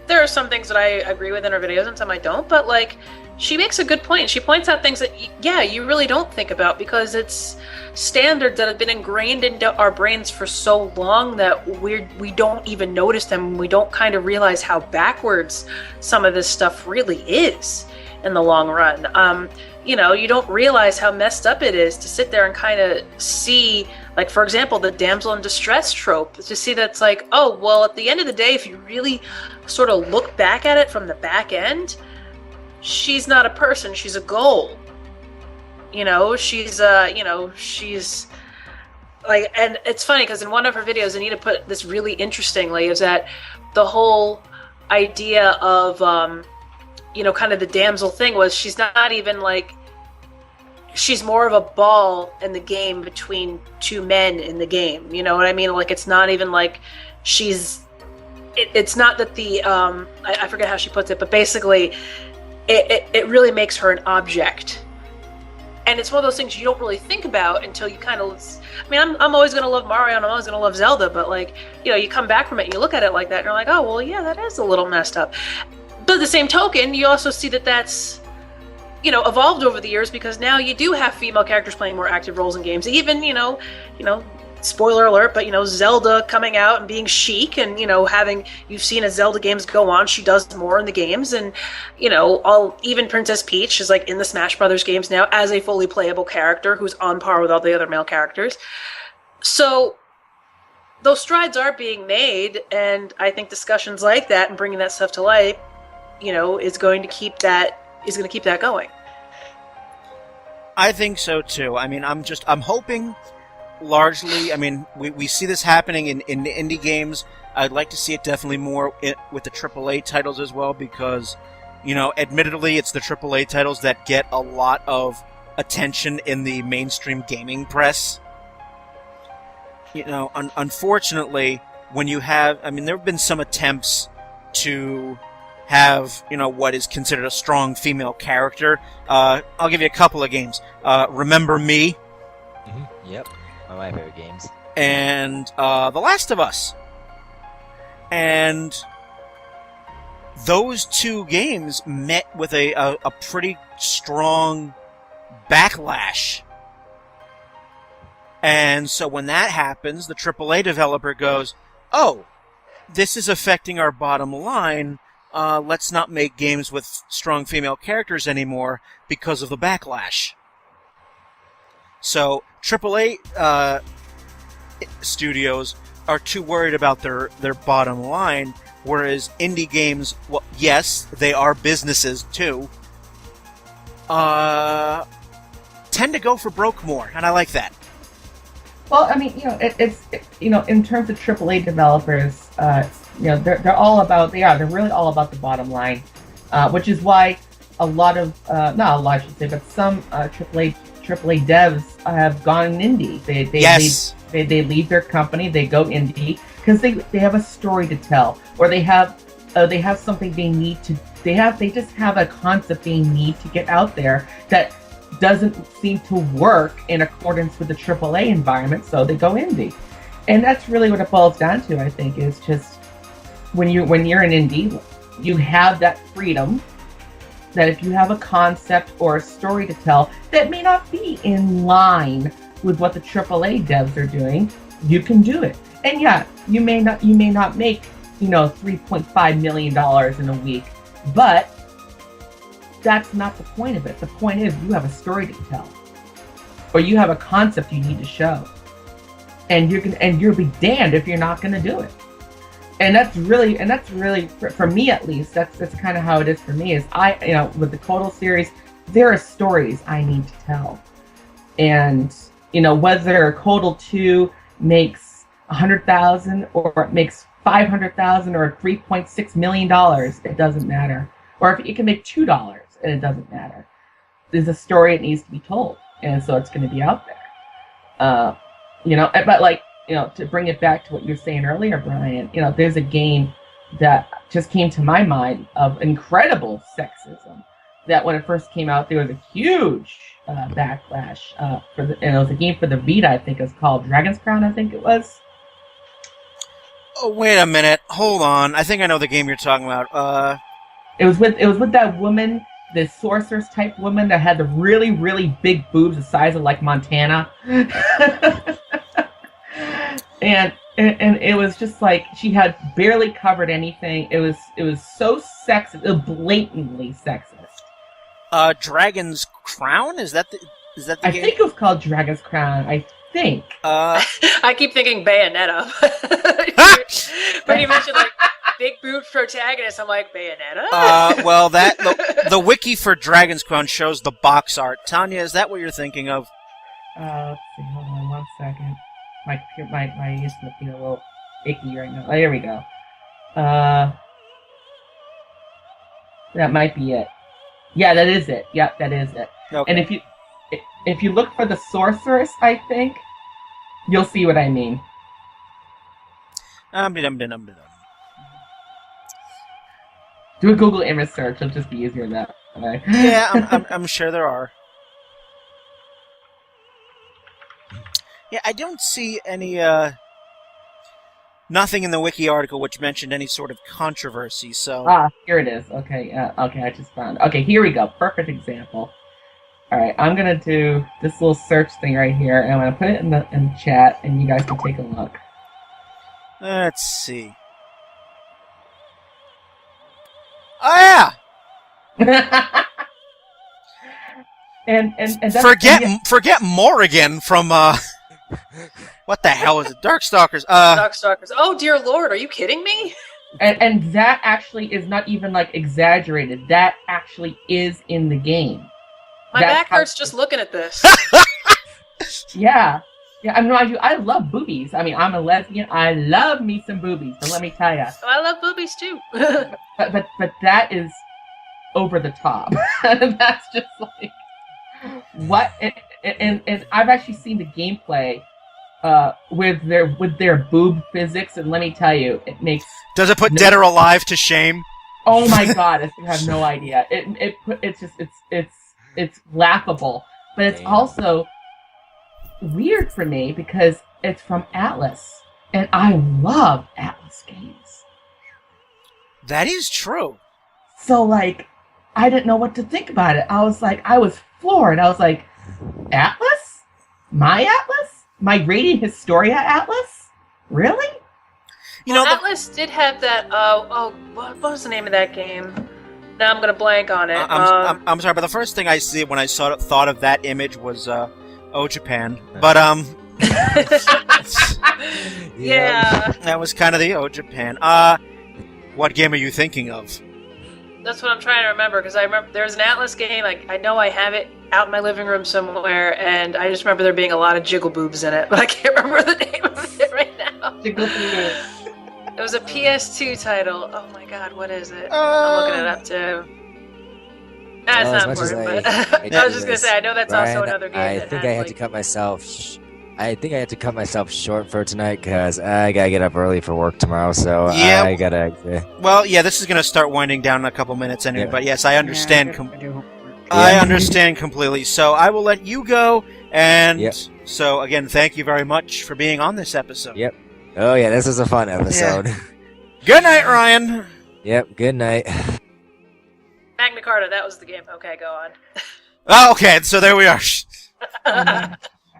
there are some things that I agree with in her videos and some I don't, but, like, she makes a good point. She points out things that, yeah, you really don't think about, because it's standards that have been ingrained into our brains for so long that we don't even notice them. We don't kind of realize how backwards some of this stuff really is in the long run. you know, you don't realize how messed up it is to sit there and kind of see, like, for example, the damsel in distress trope, to see that's like, oh, well, at the end of the day, if you really sort of look back at it from the back end, she's not a person, she's a goal. You know, she's like, and it's funny because in one of her videos, Anita put this really interestingly, is that the whole idea of, you know, kind of the damsel thing was she's not even like, she's more of a ball in the game between two men in the game. You know what I mean? Like, it's not even like it's not that the, I forget how she puts it, but basically it really makes her an object. And it's one of those things you don't really think about until you kind of, I mean, I'm always going to love Mario and I'm always going to love Zelda, but like, you know, you come back from it and you look at it like that and you're like, oh, well, yeah, that is a little messed up. But at the same token, you also see that that's, you know, evolved over the years because now you do have female characters playing more active roles in games. Even, you know, spoiler alert, but, you know, Zelda coming out and being chic and, you know, you've seen as Zelda games go on, she does more in the games. And, you know, even Princess Peach is like in the Smash Brothers games now as a fully playable character who's on par with all the other male characters. So those strides are being made. And I think discussions like that and bringing that stuff to light, you know, is going to keep that going. I think so too. I mean, I'm hoping largely, I mean, we see this happening in indie games. I'd like to see it definitely more with the AAA titles as well because, you know, admittedly, it's the AAA titles that get a lot of attention in the mainstream gaming press. You know, unfortunately, when you have, I mean, there have been some attempts to have, you know, what is considered a strong female character. I'll give you a couple of games. Remember Me. Mm-hmm. Yep. One of my favorite games. And The Last of Us. And those two games met with a pretty strong backlash. And so when that happens, the AAA developer goes, oh, this is affecting our bottom line. Let's not make games with strong female characters anymore because of the backlash. So AAA studios are too worried about their bottom line, whereas indie games, well, yes, they are businesses too, tend to go for broke more, and I like that. Well, I mean, you know, it's you know, in terms of AAA developers, you know, they're really all about the bottom line, which is why a lot of not a lot, I should say, but some AAA devs have gone indie. They leave their company, they go indie because they have a story to tell, or they have something they need to. They just have a concept they need to get out there that doesn't seem to work in accordance with the AAA environment, so they go indie. And that's really what it boils down to, I think, is just when you're an indie, you have that freedom that if you have a concept or a story to tell that may not be in line with what the AAA devs are doing, you can do it. And yeah, you may not make, you know, $3.5 million in a week, but that's not the point of it. The point is you have a story to tell, or you have a concept you need to show, and you'll be damned if you're not going to do it. And that's really for me at least. That's kind of how it is for me. Is with the Kotal series, there are stories I need to tell, and you know, whether Kotal 2 makes $100,000 or it makes $500,000 or $3.6 million, it doesn't matter. Or if it can make $2, and it doesn't matter. There's a story that needs to be told, and so it's going to be out there. You know, but like, you know, to bring it back to what you were saying earlier, Brian, you know, there's a game that just came to my mind of incredible sexism. That when it first came out, there was a huge backlash and it was a game for the Vita. I think it was called Dragon's Crown. I think it was. Oh, wait a minute. Hold on. I think I know the game you're talking about. It was with that woman, this sorceress type woman that had the really, really big boobs the size of like Montana. and it was just like she had barely covered anything. It was so sexist, blatantly sexist. Dragon's Crown? Is that the I game? think it was called Dragon's Crown. I think. I keep thinking Bayonetta. When you mentioned like big boot protagonist, I'm like Bayonetta. Well, the wiki for Dragon's Crown shows the box art. Tanya, is that what you're thinking of? Let's see. Hold on 1 second. My instrument feeling a little icky right now. Oh, here we go. That might be it. Yeah, that is it. Yep, that is it. Okay. And if you look for the sorceress, I think you'll see what I mean. Do a Google image search. It'll just be easier that way. Yeah, I'm sure there are. Yeah, I don't see any, nothing in the wiki article which mentioned any sort of controversy, so... Here it is. Okay, okay, I just found it. Okay, here we go. Perfect example. Alright, I'm gonna do this little search thing right here, and I'm gonna put it in the chat, and you guys can take a look. Let's see. Oh, yeah! and that's, Forget Morrigan from, what the hell is it? Darkstalkers. Darkstalkers. Oh dear lord, are you kidding me? And that actually is not even like exaggerated. That actually is in the game. My back hurts just looking at this. Yeah. Yeah, I love boobies. I mean, I'm a lesbian. I love me some boobies, but let me tell you. I love boobies too. but that is over the top. That's just like what. And I've actually seen the gameplay with their boob physics, and let me tell you, it makes. Does it put Dead or Alive to shame? Oh my god! You have no idea. It's laughable, but it's also weird for me because it's from Atlas, and I love Atlas games. That is true. So like, I didn't know what to think about it. I was floored. I was like, Atlas? My Atlas? My Radiant Historia Atlas? Really? You know, Atlas did have that. What was the name of that game? Now I'm gonna blank on it. I'm sorry, but the first thing I see when I thought of that image was Japan. But yeah, that was kind of the Japan. What game are you thinking of? That's what I'm trying to remember, because I remember there's an Atlas game. Like, I know I have it out in my living room somewhere, and I just remember there being a lot of jiggle boobs in it, but I can't remember the name of it right now. Jiggle boobs. It was a PS2 title. Oh my god, what is it? I'm looking it up too. It's not important, but I was just gonna say, I know that's Ryan, also another game. I think I had to cut myself. I think I had to cut myself short for tonight because I gotta get up early for work tomorrow. So yeah. I gotta. Well, yeah, this is gonna start winding down in a couple minutes anyway. Yeah. But yes, I understand. Yeah, I understand completely. So I will let you go. And Yep. so again, thank you very much for being on this episode. Yep. Oh yeah, this was a fun episode. Yeah. Good night, Ryan. Yep. Good night. Magna Carta, that was the game. Okay, go on. Oh, okay, so there we are.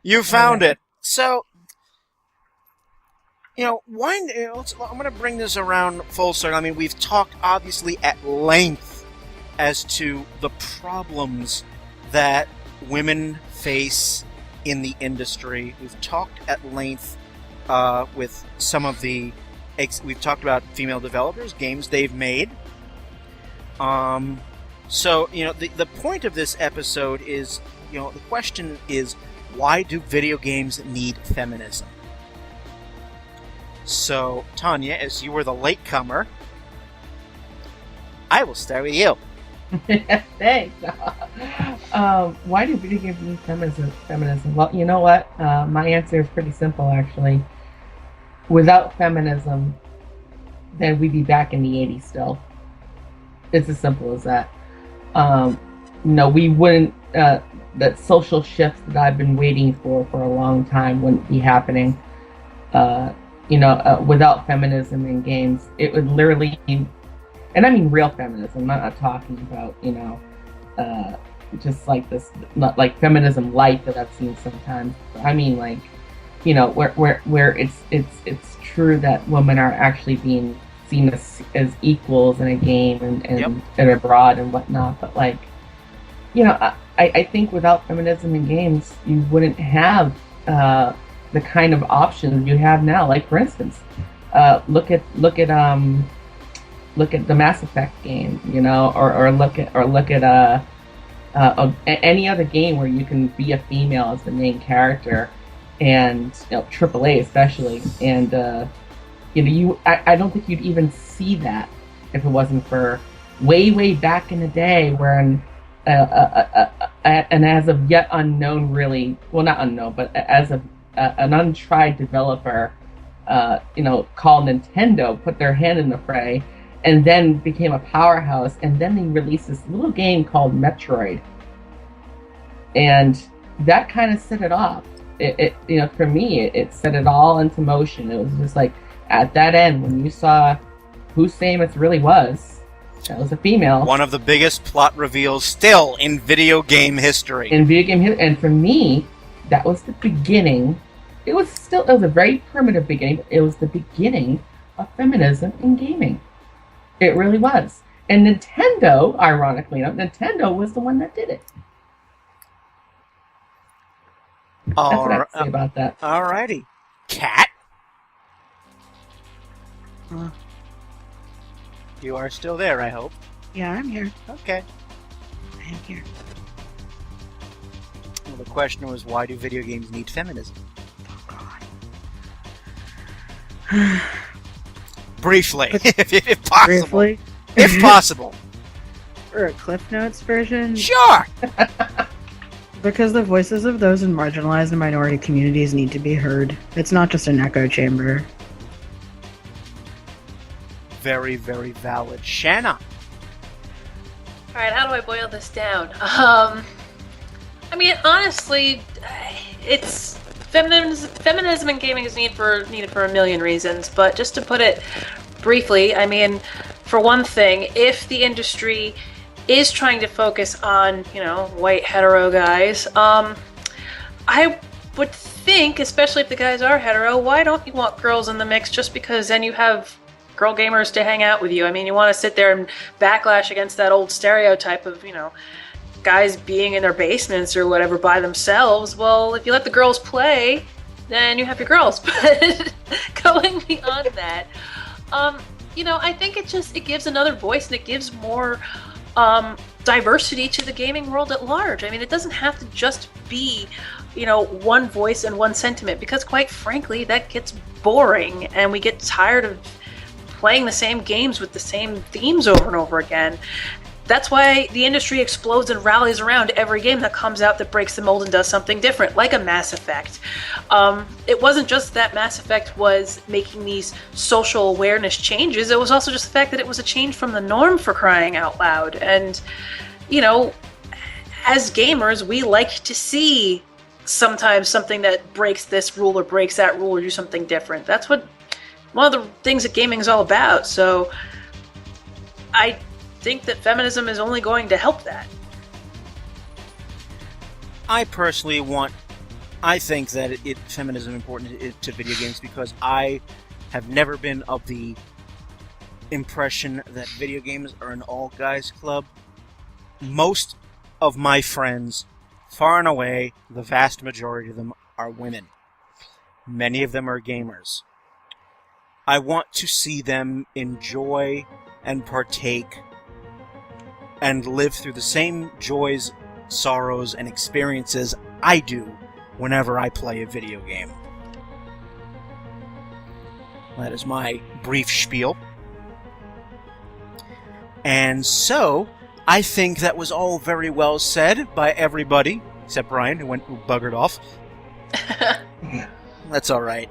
You found it. So, I'm going to bring this around full circle. I mean, we've talked obviously at length as to the problems that women face in the industry. We've talked at length with some of the... we've talked about female developers, games they've made. So, the point of this episode is, the question is, why do video games need feminism? So, Tanya, as you were the latecomer, I will start with you. Thanks. Why do video games need feminism? Well, you know what? My answer is pretty simple, actually. Without feminism, then we'd be back in the 80s still. It's as simple as that. We wouldn't... that social shift that I've been waiting for a long time wouldn't be happening. Without feminism in games, it would literally... And I mean real feminism. I'm not talking about, just like this, not like feminism light that I've seen sometimes. I mean, like, where it's true that women are actually being seen as equals in a game and Yep. and abroad and whatnot. But like, I think without feminism in games, you wouldn't have the kind of options you have now. Like, for instance, look at the Mass Effect game, or look at any other game where you can be a female as the main character, and AAA especially, and I don't think you'd even see that if it wasn't for way back in the day when and as of yet unknown, really, well, not unknown, but as of an untried developer, called Nintendo, put their hand in the fray, and then became a powerhouse, and then they released this little game called Metroid, and that kind of set it off. For me, it set it all into motion. It was just like, at that end, when you saw who Samus really was, that was a female. One of the biggest plot reveals still in video game history. And for me, that was the beginning. It was a very primitive beginning, but it was the beginning of feminism in gaming. It really was. And Nintendo, ironically enough, Nintendo was the one that did it. That's what I have to say about that. Alrighty. Cat? You are still there, I hope. Yeah, I'm here. Okay. I am here. Well, the question was, why do video games need feminism? Oh, God. Briefly, if possible. Briefly? If possible. For a Cliff Notes version? Sure! Because the voices of those in marginalized and minority communities need to be heard. It's not just an echo chamber. Very, very valid. Shanna. Alright, how do I boil this down? I mean, honestly, it's feminism in gaming is needed for a million reasons, but just to put it briefly, I mean, for one thing, if the industry is trying to focus on, white hetero guys, I would think, especially if the guys are hetero, why don't you want girls in the mix just because then you have girl gamers to hang out with you? I mean, you want to sit there and backlash against that old stereotype of, guys being in their basements or whatever by themselves. Well, if you let the girls play, then you have your girls. But going beyond that, I think it gives another voice, and it gives more diversity to the gaming world at large. I mean, it doesn't have to just be, one voice and one sentiment, because quite frankly, that gets boring, and we get tired of playing the same games with the same themes over and over again. That's why the industry explodes and rallies around every game that comes out that breaks the mold and does something different, like a Mass Effect. It wasn't just that Mass Effect was making these social awareness changes, it was also just the fact that it was a change from the norm, for crying out loud. And, as gamers, we like to see sometimes something that breaks this rule or breaks that rule or do something different. That's what one of the things that gaming is all about. So I think that feminism is only going to help that. I think that feminism is important to video games because I have never been of the impression that video games are an all-guys club. Most of my friends, far and away, the vast majority of them are women. Many of them are gamers. I want to see them enjoy and partake and live through the same joys, sorrows, and experiences I do whenever I play a video game. That is my brief spiel. And so, I think that was all very well said by everybody, except Brian, who buggered off. That's alright.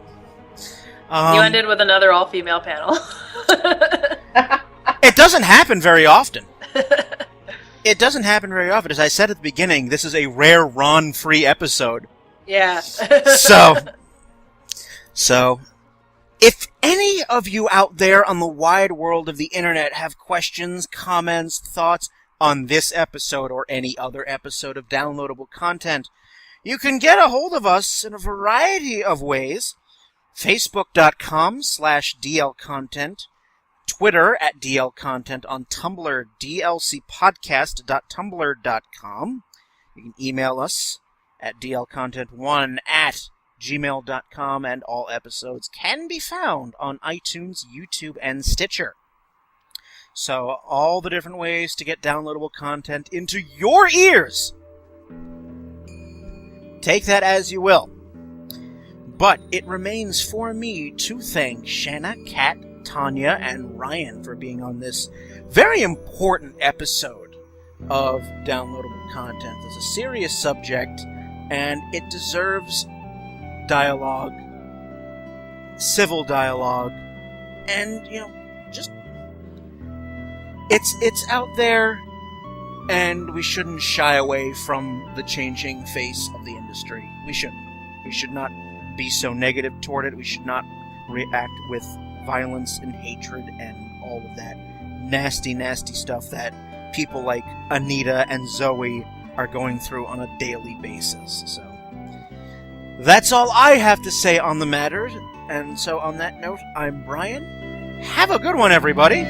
You ended with another all-female panel. It doesn't happen very often. It doesn't happen very often. As I said at the beginning, this is a rare Ron-free episode. Yeah. So, if any of you out there on the wide world of the internet have questions, comments, thoughts on this episode or any other episode of downloadable content, you can get a hold of us in a variety of ways. Facebook.com/DLContent, Twitter at DL Content, on Tumblr, dlcpodcast.tumblr.com. You can email us at dlcontent1@gmail.com, and all episodes can be found on iTunes, YouTube, and Stitcher. So all the different ways to get downloadable content into your ears. Take that as you will. But it remains for me to thank Shanna, Kat, Tanya, and Ryan for being on this very important episode of downloadable content. It's a serious subject, and it deserves dialogue, civil dialogue, and, just... It's out there, and we shouldn't shy away from the changing face of the industry. We shouldn't. We should not be so negative toward it. We should not react with violence and hatred and all of that nasty, nasty stuff that people like Anita and Zoe are going through on a daily basis. So that's all I have to say on the matter. And so on that note, I'm Brian. Have a good one, everybody.